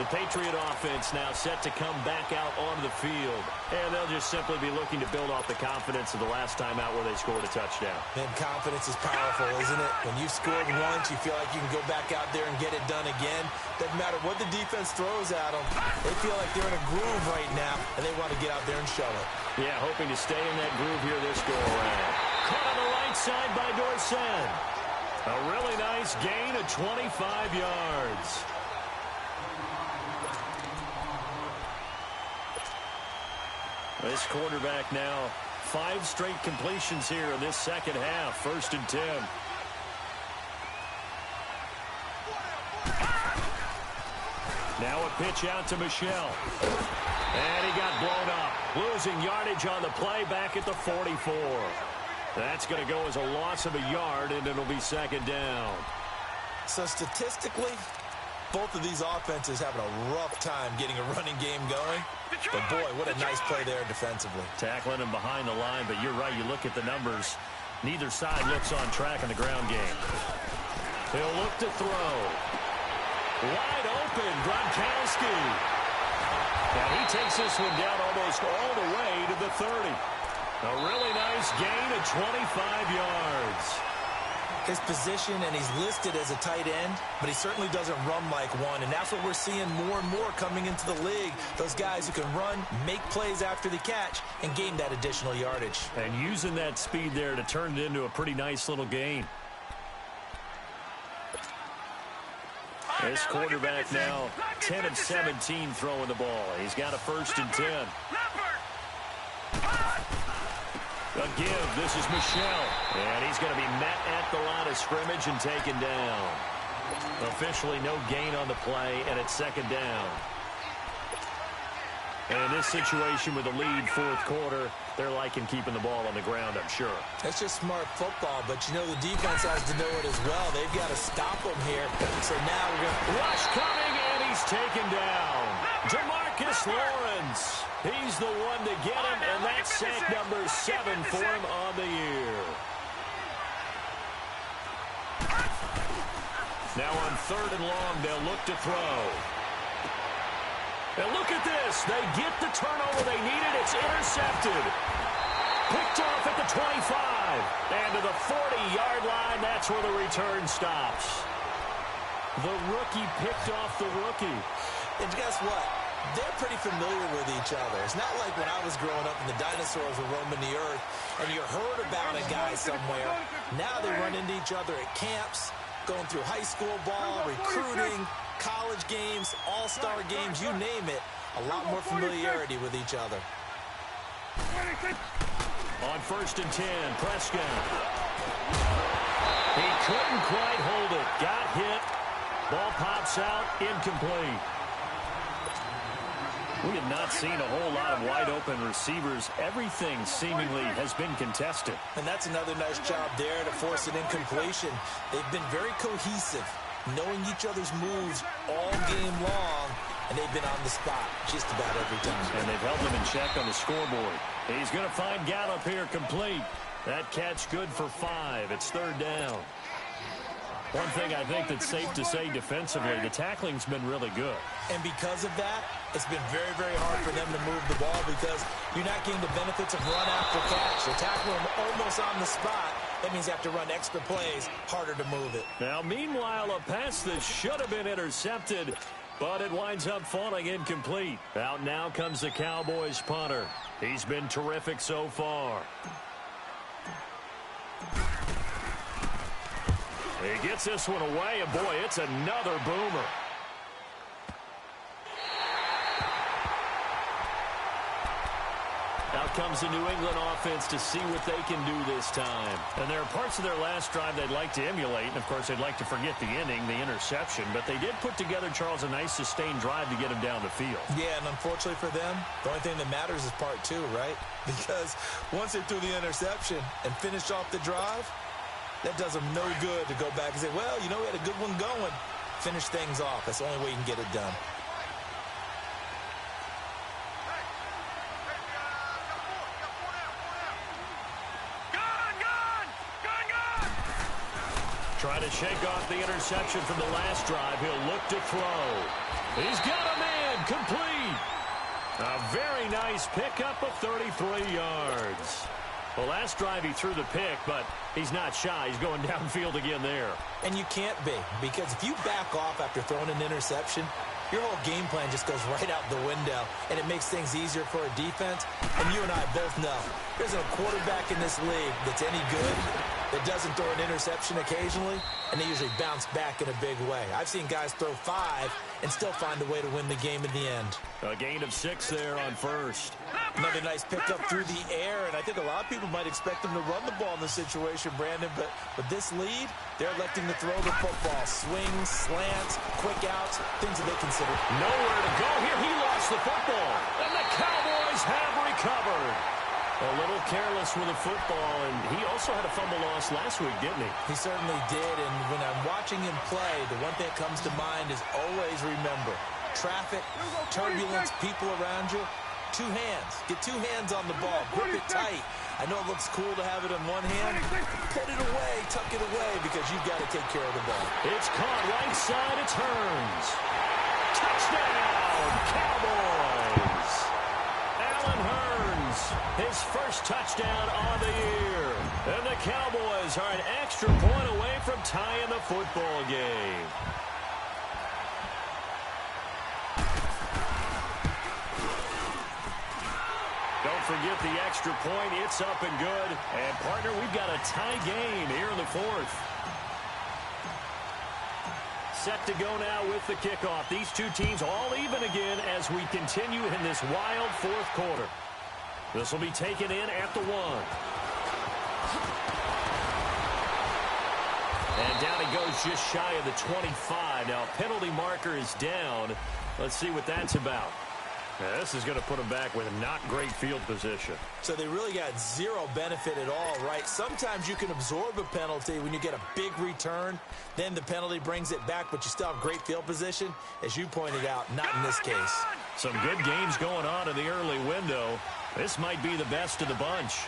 The Patriot offense now set to come back out onto the field. And they'll just simply be looking to build off the confidence of the last time out where they scored a touchdown. Man, confidence is powerful, isn't it? When you've scored once, you feel like you can go back out there and get it done again. Doesn't matter what the defense throws at them. They feel like they're in a groove right now, and they want to get out there and show it. Yeah, hoping to stay in that groove here this go-around. Caught on the right side by Dorsett. A really nice gain of 25 yards. This quarterback now 5 straight completions here in this second half. 1st and 10. Now a pitch out to Michel. And he got blown up. Losing yardage on the play back at the 44. That's going to go as a loss of a yard, and it'll be 2nd down. So statistically, both of these offenses having a rough time getting a running game going. But, boy, what a nice play there defensively. Tackling him behind the line, but you're right. You look at the numbers. Neither side looks on track in the ground game. He'll look to throw. Wide open, Gronkowski. And he takes this one down almost all the way to the 30. A really nice gain of 25 yards. His position, and he's listed as a tight end, but he certainly doesn't run like one, and that's what we're seeing more and more coming into the league. Those guys who can run, make plays after the catch, and gain that additional yardage. And using that speed there to turn it into a pretty nice little gain. This quarterback now 10 of 17 throwing the ball. He's got a 1st and 10. A give. This is Michelle. And he's going to be met at the line of scrimmage and taken down. Officially no gain on the play, and it's 2nd down. And in this situation with the lead 4th quarter, they're liking keeping the ball on the ground, I'm sure. That's just smart football, but you know the defense has to know it as well. They've got to stop them here. So now we're going to... Rush coming, and he's taken down. Jamarcus Lawrence. He's the one to get him, and that's sack number 7 for him on the year. Now on 3rd and long, they'll look to throw. And look at this. They get the turnover they needed. It's intercepted. Picked off at the 25. And to the 40-yard line, that's where the return stops. The rookie picked off the rookie. And guess what? They're pretty familiar with each other. It's not like when I was growing up and the dinosaurs were roaming the earth and you heard about a guy somewhere. Now they run into each other at camps, going through high school ball, recruiting, college games, all-star games, you name it. A lot more familiarity with each other. On 1st and 10, Prescott. He couldn't quite hold it. Got hit. Ball pops out, incomplete. We have not seen a whole lot of wide-open receivers. Everything seemingly has been contested. And that's another nice job there to force an incompletion. They've been very cohesive, knowing each other's moves all game long, and they've been on the spot just about every time. And they've held them in check on the scoreboard. He's going to find Gallup here complete. That catch good for 5. It's 3rd down. One thing I think that's safe to say defensively, the tackling's been really good. And because of that, it's been very, very hard for them to move the ball because you're not getting the benefits of run after catch. They tackle them almost on the spot. That means you have to run extra plays, harder to move it. Now, meanwhile, a pass that should have been intercepted, but it winds up falling incomplete. Out now comes the Cowboys punter. He's been terrific so far. He gets this one away, and boy, it's another boomer. Out comes the New England offense to see what they can do this time. And there are parts of their last drive they'd like to emulate. And, of course, they'd like to forget the inning, the interception. But they did put together, Charles, a nice sustained drive to get him down the field. Yeah, and unfortunately for them, the only thing that matters is part 2, right? Because once they threw the interception and finished off the drive, that does them no good to go back and say, well, you know, we had a good one going. Finish things off. That's the only way you can get it done. Trying to shake off the interception from the last drive. He'll look to throw. He's got a man complete. A very nice pickup of 33 yards. Well, last drive he threw the pick, but he's not shy. He's going downfield again there. And you can't be, because if you back off after throwing an interception, your whole game plan just goes right out the window, and it makes things easier for a defense. And you and I both know there's a quarterback in this league that's any good that doesn't throw an interception occasionally, and they usually bounce back in a big way. I've seen guys throw 5 and still find a way to win the game in the end. A gain of 6 there on 1st. Another nice pickup through the air, and I think a lot of people might expect them to run the ball in this situation, Brandon, but with this lead, they're electing to throw the football. Swings, slants, quick outs, things that they consider. Nowhere to go here. He lost the football, and the Cowboys have recovered. A little careless with the football, and he also had a fumble loss last week, didn't he? He certainly did, and when I'm watching him play, the one thing that comes to mind is always remember, traffic, turbulence, people around you, 2 hands. Get 2 hands on the ball. Grip it tight. I know it looks cool to have it in one hand. Put it away, tuck it away, because you've got to take care of the ball. It's caught right side. It turns. Touchdown, Cowboys. Allen Hurns his first touchdown on the year. And the Cowboys are an extra point away from tying the football game. Don't forget the extra point. It's up and good. And, partner, we've got a tie game here in the fourth. Set to go now with the kickoff. These two teams all even again as we continue in this wild fourth quarter. This will be taken in at the 1. And down he goes just shy of the 25. Now, penalty marker is down. Let's see what that's about. Now, this is going to put them back with not great field position. So they really got zero benefit at all, right? Sometimes you can absorb a penalty when you get a big return. Then the penalty brings it back, but you still have great field position. As you pointed out, not in this case. Some good games going on in the early window. This might be the best of the bunch.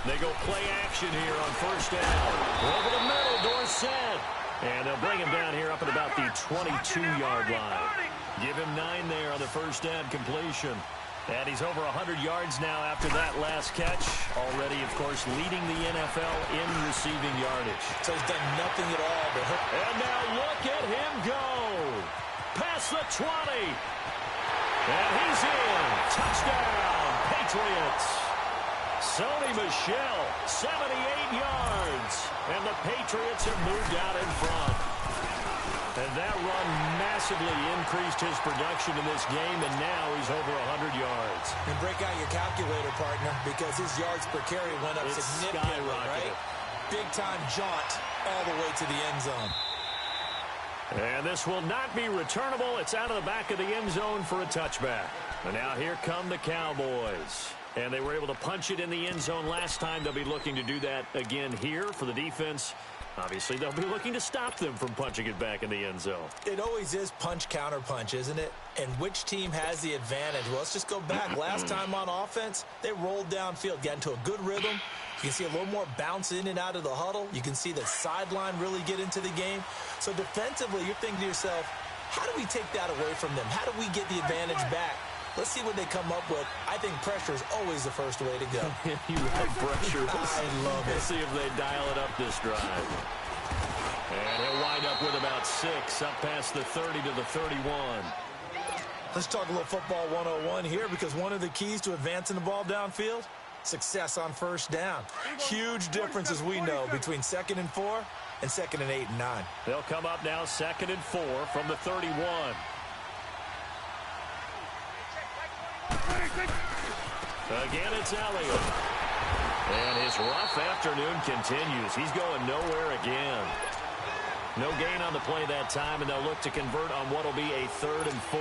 They go play action here on first down. Over the middle, Dorsett. And they'll bring him down here up at about the 22-yard line. Give him 9 there on the first down completion. And he's over 100 yards now after that last catch. Already, of course, leading the NFL in receiving yardage. So he's done nothing at all to hurt. And now look at him go. Past the 20. And he's in. Touchdown, Patriots. Sonny Michel, 78 yards. And the Patriots have moved out in front. And that run massively increased his production in this game, and now he's over 100 yards. And break out your calculator, partner, because his yards per carry went up significantly, right? Big-time jaunt all the way to the end zone. And this will not be returnable. It's out of the back of the end zone for a touchback. And now here come the Cowboys. And they were able to punch it in the end zone last time. They'll be looking to do that again here for the defense. Obviously, they'll be looking to stop them from punching it back in the end zone. It always is punch-counter-punch, isn't it? And which team has the advantage? Well, let's just go back. Last time on offense, they rolled downfield, got into a good rhythm. You can see a little more bounce in and out of the huddle. You can see the sideline really get into the game. So defensively, you're thinking to yourself, how do we take that away from them? How do we get the advantage back? Let's see what they come up with. I think pressure is always the first way to go. You love pressure. I love it. Let's see if they dial it up this drive. And he'll wind up with about 6, up past the 30 to the 31. Let's talk a little football 101 here, because one of the keys to advancing the ball downfield, success on first down. Huge difference, as we know, between 2nd and 4 and 2nd and 8 and 9. They'll come up now 2nd and 4 from the 31. Again, it's Elliott. And his rough afternoon continues. He's going nowhere again. No gain on the play that time, and they'll look to convert on what will be a 3rd and 4.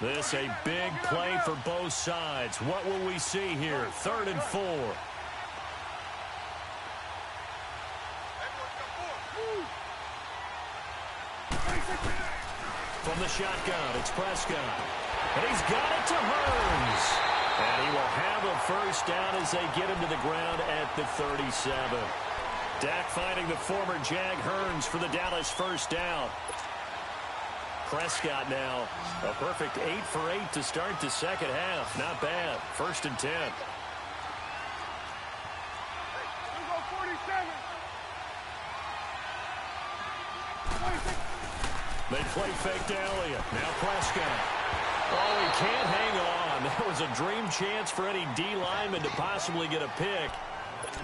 This a big play for both sides. What will we see here? 3rd and 4. From the shotgun, it's Prescott. And he's got it to Hearns. And he will have a first down as they get him to the ground at the 37. Dak finding the former Jag Hearns for the Dallas first down. Prescott now a perfect 8 for 8 to start the second half. Not bad. 1st and 10. They play fake to Elliott. Now Prescott. Oh, he can't hang on. That was a dream chance for any D lineman to possibly get a pick.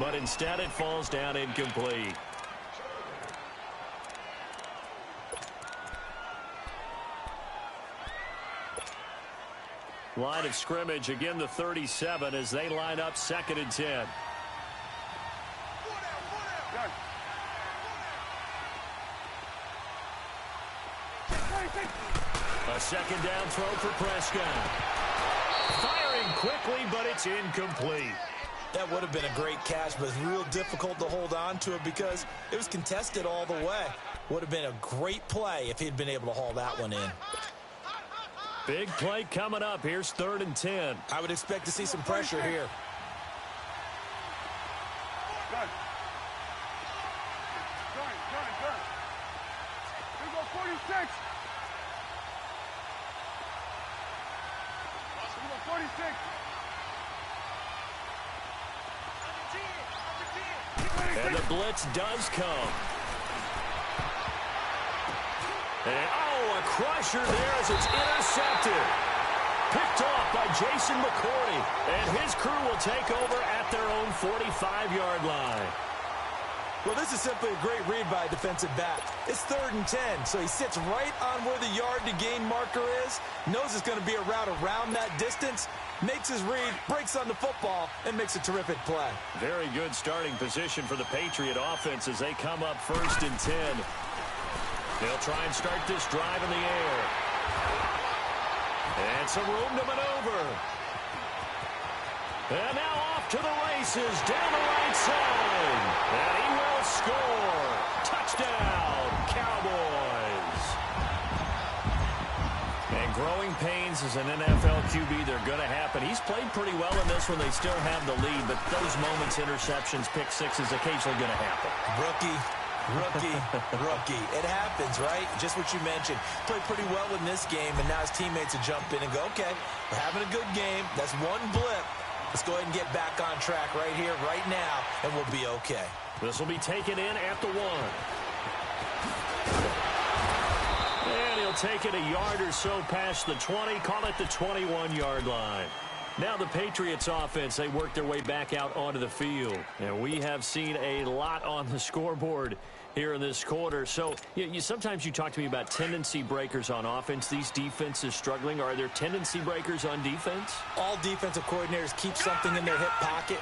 But instead it falls down incomplete. Line of scrimmage, again the 37 as they line up 2nd and 10. A 2nd down throw for Prescott. Firing quickly, but it's incomplete. That would have been a great catch, but it's real difficult to hold on to it because it was contested all the way. Would have been a great play if he'd been able to haul that one in. Big play coming up. Here's 3rd and 10. I would expect to see some pressure here. Gun. Gun. Here we go, 46. Here we go, 46. And the blitz does come. And, oh, a crusher there as it's intercepted. Picked off by Jason McCourty. And his crew will take over at their own 45-yard line. Well, this is simply a great read by a defensive back. It's 3rd and 10, so he sits right on where the yard-to-gain marker is, knows it's going to be a route around that distance, makes his read, breaks on the football, and makes a terrific play. Very good starting position for the Patriot offense as they come up 1st and 10. They'll try and start this drive in the air. And some room to maneuver. And now off to the races down the right side. And he will score. Touchdown, Cowboys. And growing pains as an NFL QB, they're going to happen. He's played pretty well in this one. They still have the lead, but those moments, interceptions, pick sixes, occasionally going to happen. Rookie. It happens, right? Just what you mentioned. Played pretty well in this game, and now his teammates will jump in and go, okay, we're having a good game. That's one blip. Let's go ahead and get back on track right here, right now, and we'll be okay. This will be taken in at the 1. And he'll take it a yard or so past the 20, call it the 21-yard line. Now the Patriots offense, they work their way back out onto the field. And we have seen a lot on the scoreboard here in this quarter. So sometimes you talk to me about tendency breakers on offense. These defenses struggling. Are there tendency breakers on defense? All defensive coordinators keep something in their hip pocket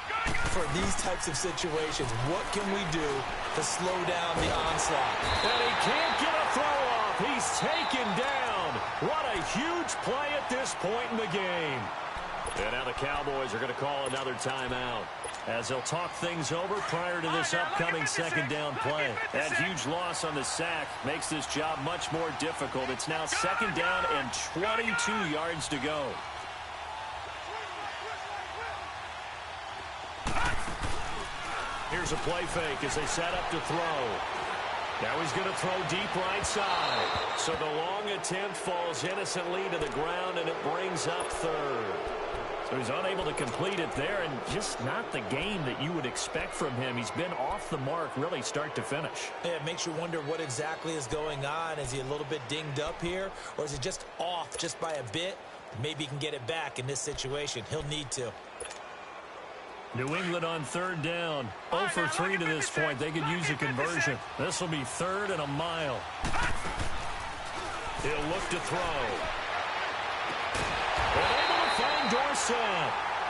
for these types of situations. What can we do to slow down the onslaught? And he can't get a throw off. He's taken down. What a huge play at this point in the game. And now the Cowboys are going to call another timeout as they'll talk things over prior to this upcoming 2nd down play. That huge loss on the sack makes this job much more difficult. It's now 2nd down and 22 yards to go. Here's a play fake as they set up to throw. Now he's going to throw deep right side. So the long attempt falls innocently to the ground, and it brings up 3rd. So he's unable to complete it there, and just not the game that you would expect from him. He's been off the mark really start to finish. Yeah, it makes you wonder what exactly is going on. Is he a little bit dinged up here, or is he just off just by a bit? Maybe he can get it back in this situation. He'll need to. New England on 3rd down. 0 for 3 to this point. They could use a conversion. This will be 3rd and a mile. He'll look to throw. Able to find Dorsett.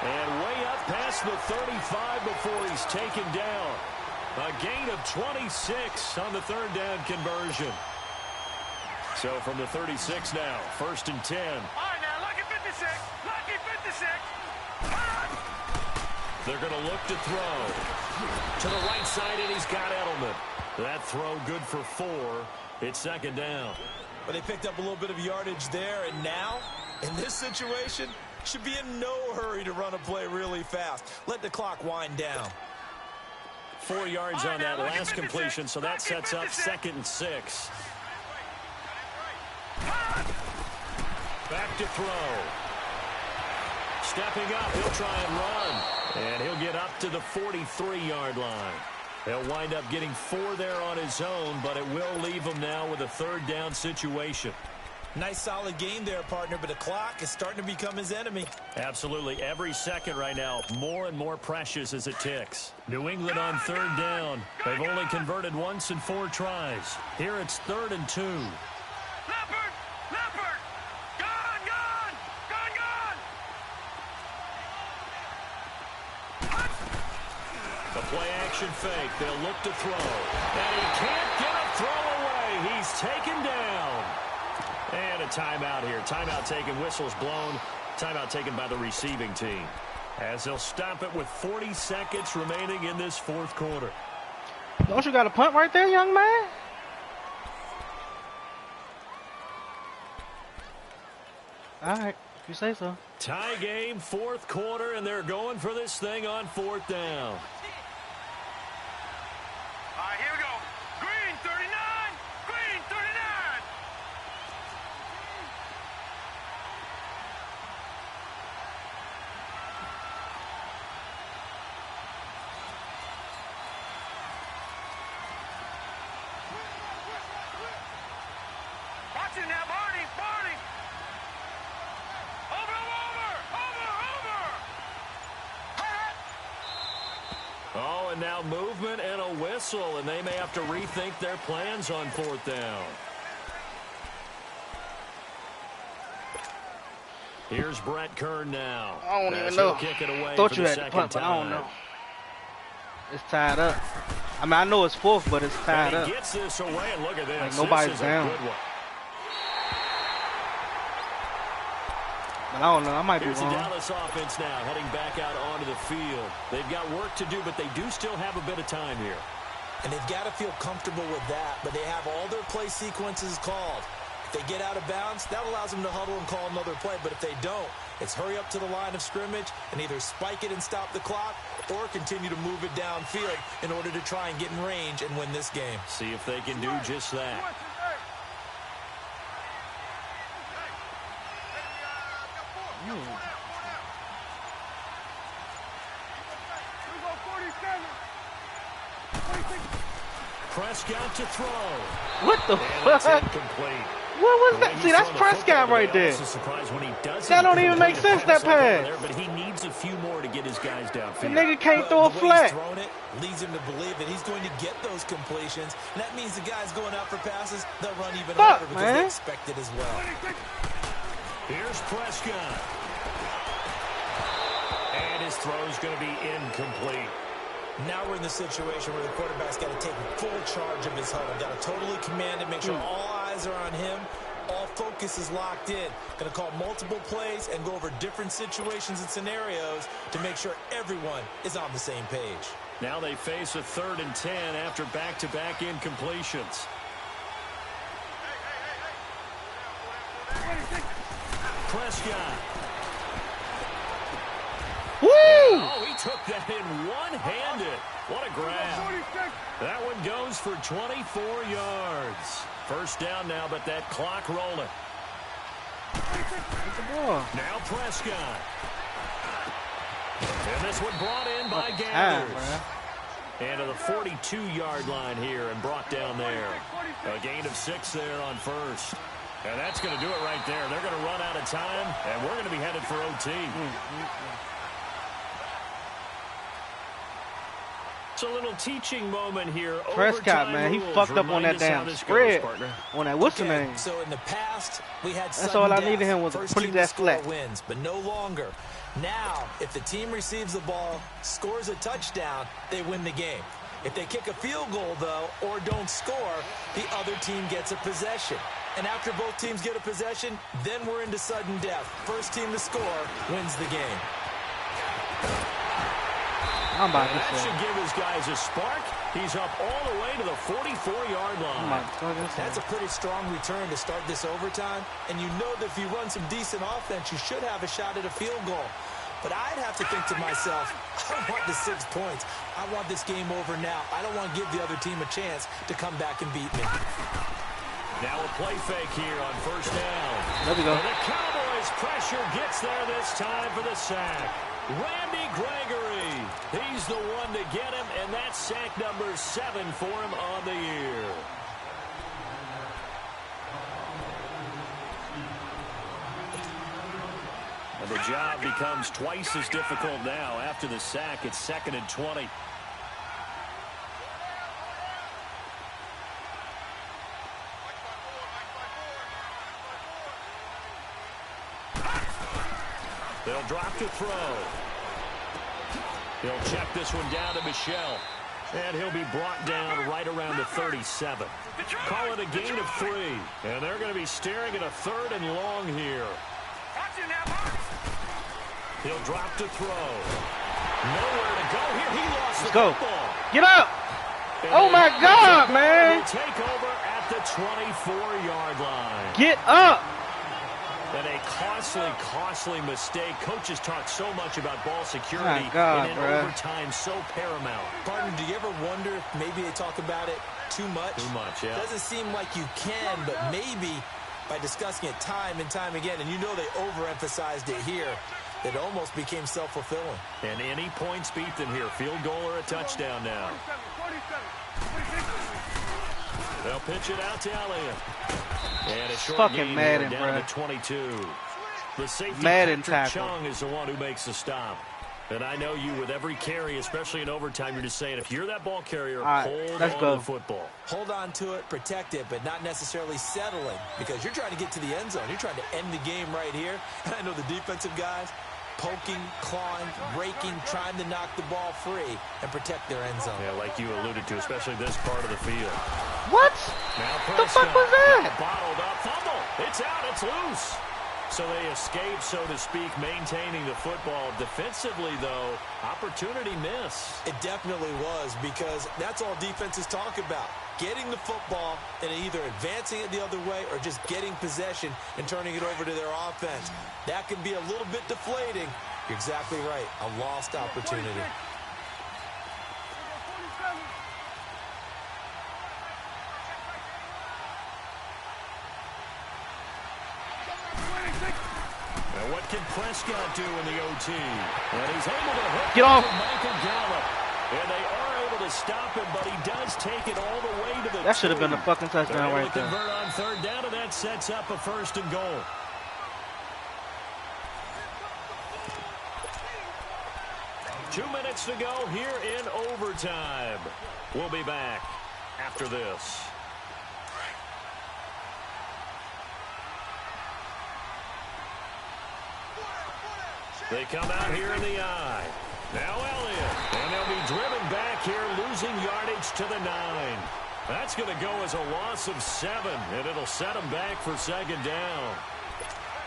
And way up past the 35 before he's taken down. A gain of 26 on the 3rd down conversion. So from the 36 now, 1st and 10. All right, now, lucky 56. Lucky 56. They're going to look to throw. To the right side, and he's got Edelman. That throw good for 4. It's 2nd down. But they picked up a little bit of yardage there, and now, in this situation, should be in no hurry to run a play really fast. Let the clock wind down. 4 yards on that last completion, so that sets up 2nd and 6. Back to throw. Stepping up, he'll try and run. And he'll get up to the 43-yard line. He'll wind up getting 4 there on his own, but it will leave him now with a 3rd down situation. Nice solid game there, partner, but the clock is starting to become his enemy. Absolutely. Every second right now, more and more precious as it ticks. New England on 3rd down. They've only converted once in 4 tries. Here it's 3rd and 2. Leopard! Leopard! Gone! Gone! Gone! Gone! The play action fake. They'll look to throw. And he can't get a throw away. He's taken down. And a timeout here. Timeout taken. Whistles blown. Timeout taken by the receiving team. As they'll stop it with 40 seconds remaining in this 4th quarter. Don't you got a punt right there, young man? All right, if you say so. Tie game, fourth quarter, and they're going for this thing on fourth down. All right, here we go. Green 39. Green 39. Watch it now, Barney. Barney. Over. Oh, and now movement and a whistle, and they may have to rethink their plans on fourth down. Here's Brett Kern now. I don't As even know. he'll kick it away Thought for you the had to second punt, but I don't time. know. It's tied up. I mean, I know it's fourth, but it's tied And up. he gets this away, and look at this. Like, nobody's This is down. a good one. But I don't know. I might be Here's the wrong. Dallas offense now, heading back out onto the field. They've got work to do, but they do still have a bit of time here. And they've got to feel comfortable with that, but they have all their play sequences called. If they get out of bounds, that allows them to huddle and call another play. But if they don't, it's hurry up to the line of scrimmage and either spike it and stop the clock or continue to move it downfield in order to try and get in range and win this game. See if they can do just that. Prescott to throw. What the And it's fuck? incomplete. What was The way that? he's See, that's thrown the football Prescott right today, I there. was surprised when he doesn't That don't even make complete a sense, that like over pass. there, but he needs a few more to get his guys The downfield. nigga can't throw a The way he's flat. thrown it leads him to believe that he's going to get those completions. And that means the guys going out for passes, they'll run even Fuck, harder because man. they expect it as well. Here's Prescott. And his throw's going to be incomplete. Now we're in the situation where the quarterback's got to take full charge of his huddle. Got to totally command it, make sure all eyes are on him. All focus is locked in. Going to call multiple plays and go over different situations and scenarios to make sure everyone is on the same page. Now they face a 3rd and 10 after back-to-back incompletions. Prescott. Woo! Oh, he took that in one-handed. What a grab. That one goes for 24 yards. First down now, but that clock rolling. Now Prescott. And this one brought in by Gathers. And to the 42-yard line here and brought down there. A gain of 6 there on first. And that's going to do it right there. They're going to run out of time, and we're going to be headed for OT. It's a little teaching moment here. Prescott, Overtime man, he rules. fucked up on Remind that us how damn this spread. goes, partner. On that, what's the name? So in the past, we had That's all I needed him was first put team that to score flat. wins, but no longer. Now, if the team receives the ball, scores a touchdown, they win the game. If they kick a field goal, though, or don't score, the other team gets a possession. And after both teams get a possession, then we're into sudden death. First team to score wins the game. I'm about And to that say. should give his guys a spark. He's up all the way to the 44-yard I'm line. about to say. That's a pretty strong return to start this overtime. And you know that if you run some decent offense, you should have a shot at a field goal. But I'd have to think to myself, I want the 6 points. I want this game over now. I don't want to give the other team a chance to come back and beat me. Now a play fake here on first down. There we go. And the Cowboys pressure gets there this time for the sack. Randy Gregory. He's the one to get him, and that's sack number 7 for him on the year. And the job becomes twice as difficult now. After the sack, it's 2nd and 20. They'll drop to throw. He'll check this one down to Michelle. And he'll be brought down right around the 37. Call it a gain of 3. And they're going to be staring at a 3rd and long here. He'll drop to throw. Nowhere to go here. He lost the football. Get up! And Oh my God, will man! take over at the 24-yard line. Get up! And a costly mistake. Coaches talk so much about ball security. My God, and in bro. overtime, so paramount. Partner, do you ever wonder if maybe they talk about it too much? Too much, yeah. Doesn't seem like you can, but maybe by discussing it time and time again, and you know they overemphasized it here, it almost became self-fulfilling. And any points beat them here. Field goal or a touchdown now. 47. They'll pitch it out to Elliott. And a short Fucking gain Madden, here down bro. to 22. The safety, Madden Patrick tackle. Chung, is the one who makes the stop. And I know you, with every carry, especially in overtime, you're just saying, if you're that ball carrier, All right, hold let's on go. to the football. Hold on to it, protect it, but not necessarily settling, because you're trying to get to the end zone. You're trying to end the game right here. And I know the defensive guys poking, clawing, raking, trying to knock the ball free and protect their end zone. Yeah, like you alluded to, especially this part of the field. What? Now The fuck was that? Bottled up. Fumble. It's out. It's loose. So they escape, so to speak, maintaining the football. Defensively, though, opportunity miss. It definitely was, because that's all defenses talk about. Getting the football and either advancing it the other way or just getting possession and turning it over to their offense. That can be a little bit deflating. You're exactly right. A lost opportunity. 47. Now, what can Prescott do in the OT? And he's able to hook Get off. Michael Gallup. And they are able to stop him, but he does take it all the way to the That should have been a 2. fucking touchdown They're able right to there. convert on third down, and that sets up a 1st and goal. Two minutes to go here in overtime. We'll be back after this. They come out here in the eye. Now Elliott. And they'll be driven back here, losing yardage to the 9. That's going to go as a loss of 7, and it'll set them back for 2nd down.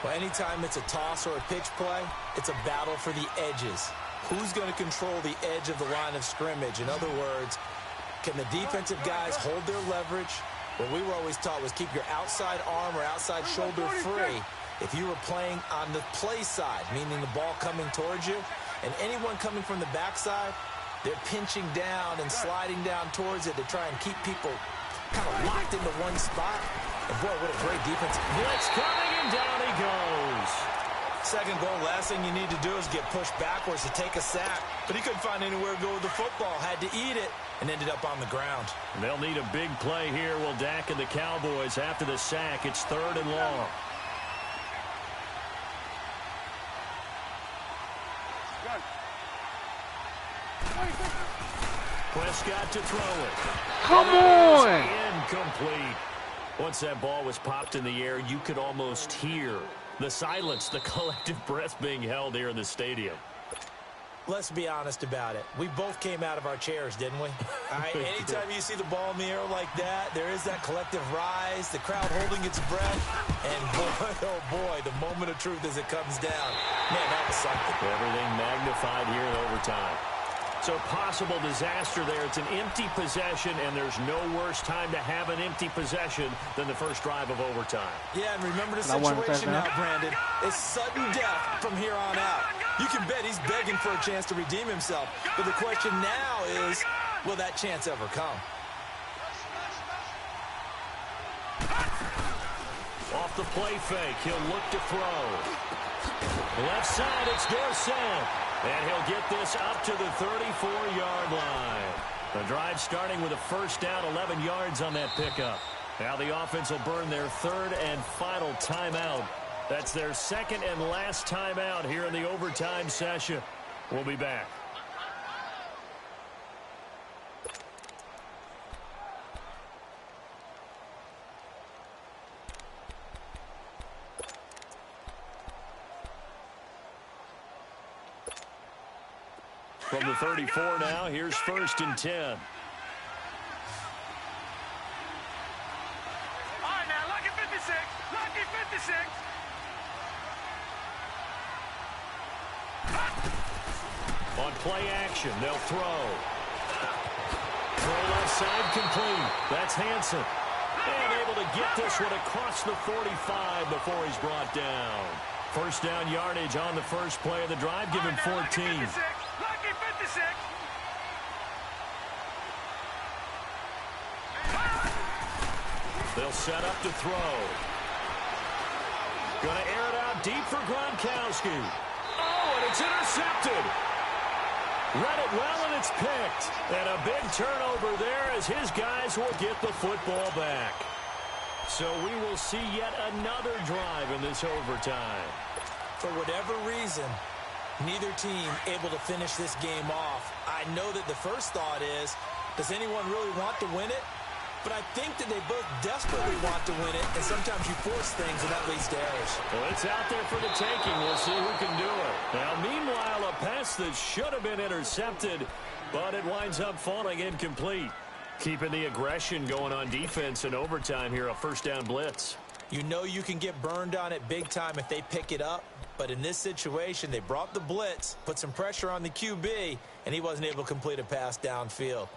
Well, anytime it's a toss or a pitch play, it's a battle for the edges. Who's going to control the edge of the line of scrimmage? In other words, can the defensive guys hold their leverage? What we were always taught was keep your outside arm or outside shoulder free if you were playing on the play side, meaning the ball coming towards you. And anyone coming from the backside, they're pinching down and sliding down towards it to try and keep people kind of locked into one spot. And boy, what a great defense. Blitz coming, and down he goes. Second goal, last thing you need to do is get pushed backwards to take a sack. But he couldn't find anywhere to go with the football. Had to eat it and ended up on the ground. They'll need a big play here. Will Dak and the Cowboys after the sack. It's 3rd and long. Gun. Prescott to throw it. Come And on! it is incomplete. Once that ball was popped in the air, you could almost hear the silence, the collective breath being held here in the stadium. Let's be honest about it. We both came out of our chairs, didn't we? All right, anytime you see the ball in the air like that, there is that collective rise, the crowd holding its breath, and boy, oh boy, the moment of truth as it comes down. Man, that was something. Everything magnified here in overtime. So possible disaster there. It's an empty possession, and there's no worse time to have an empty possession than the first drive of overtime. Yeah, and remember the I won the situation now, touchdown. Brandon. It's sudden death from here on out. You can bet he's begging for a chance to redeem himself. But the question now is, will that chance ever come? Off the play fake, he'll look to throw. Left side, it's Dorsett. And he'll get this up to the 34-yard line. The drive starting with a first down, 11 yards on that pickup. Now the offense will burn their 3rd and final timeout. That's their 2nd and last timeout here in the overtime session. We'll be back. From the 34 now, here's 1st and 10. All right, now, lucky 56. Lucky 56. On play action, they'll throw. Throw left side complete. That's Hansen. And able to get this one across the 45 before he's brought down. First down yardage on the first play of the drive, give him 14. Lucky 56. They'll set up to throw. Going to air it out deep for Gronkowski. Oh, and it's intercepted. Read it well, and it's picked. And a big turnover there as his guys will get the football back. So we will see yet another drive in this overtime. For whatever reason, neither team able to finish this game off. I know that the first thought is, does anyone really want to win it? But I think that they both desperately want to win it, and sometimes you force things, and that leads to errors. Well, it's out there for the taking. We'll see who can do it. Now, meanwhile, a pass that should have been intercepted, but it winds up falling incomplete. Keeping the aggression going on defense in overtime here, a first down blitz. You know you can get burned on it big time if they pick it up, but in this situation, they brought the blitz, put some pressure on the QB, and he wasn't able to complete a pass downfield.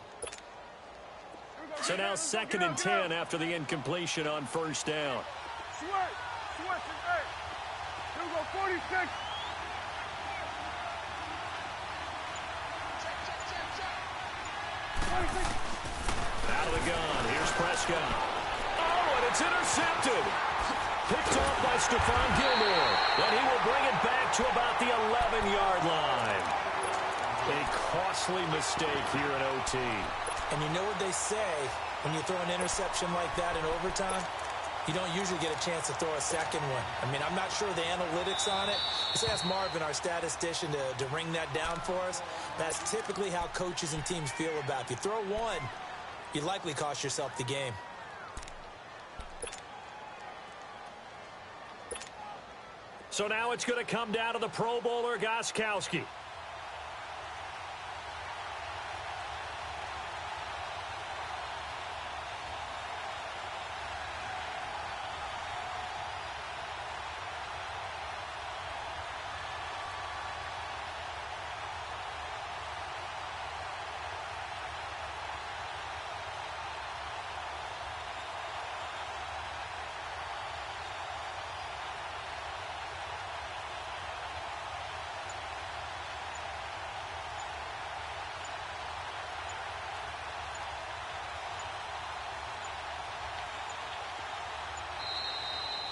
So now 2nd and 10 after the incompletion on first down. Sweat, hey. Here we go, 46. Out of the gun. Here's Prescott. Oh, and it's intercepted. Picked off by Stephon Gilmore. And he will bring it back to about the 11-yard line. A costly mistake here in OT. And you know what they say, when you throw an interception like that in overtime, you don't usually get a chance to throw a second one. I mean, I'm not sure the analytics on it. Let's ask Marvin, our statistician, to ring that down for us. That's typically how coaches and teams feel about it. If you throw one, you likely cost yourself the game. So now it's going to come down to the Pro Bowler, Gostkowski.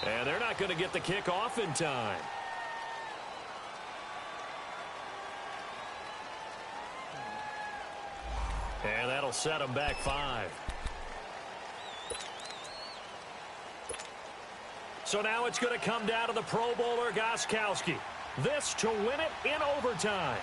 And they're not going to get the kick off in time. And that'll set them back 5. So now it's going to come down to the Pro Bowler, Gostkowski. This to win it in overtime.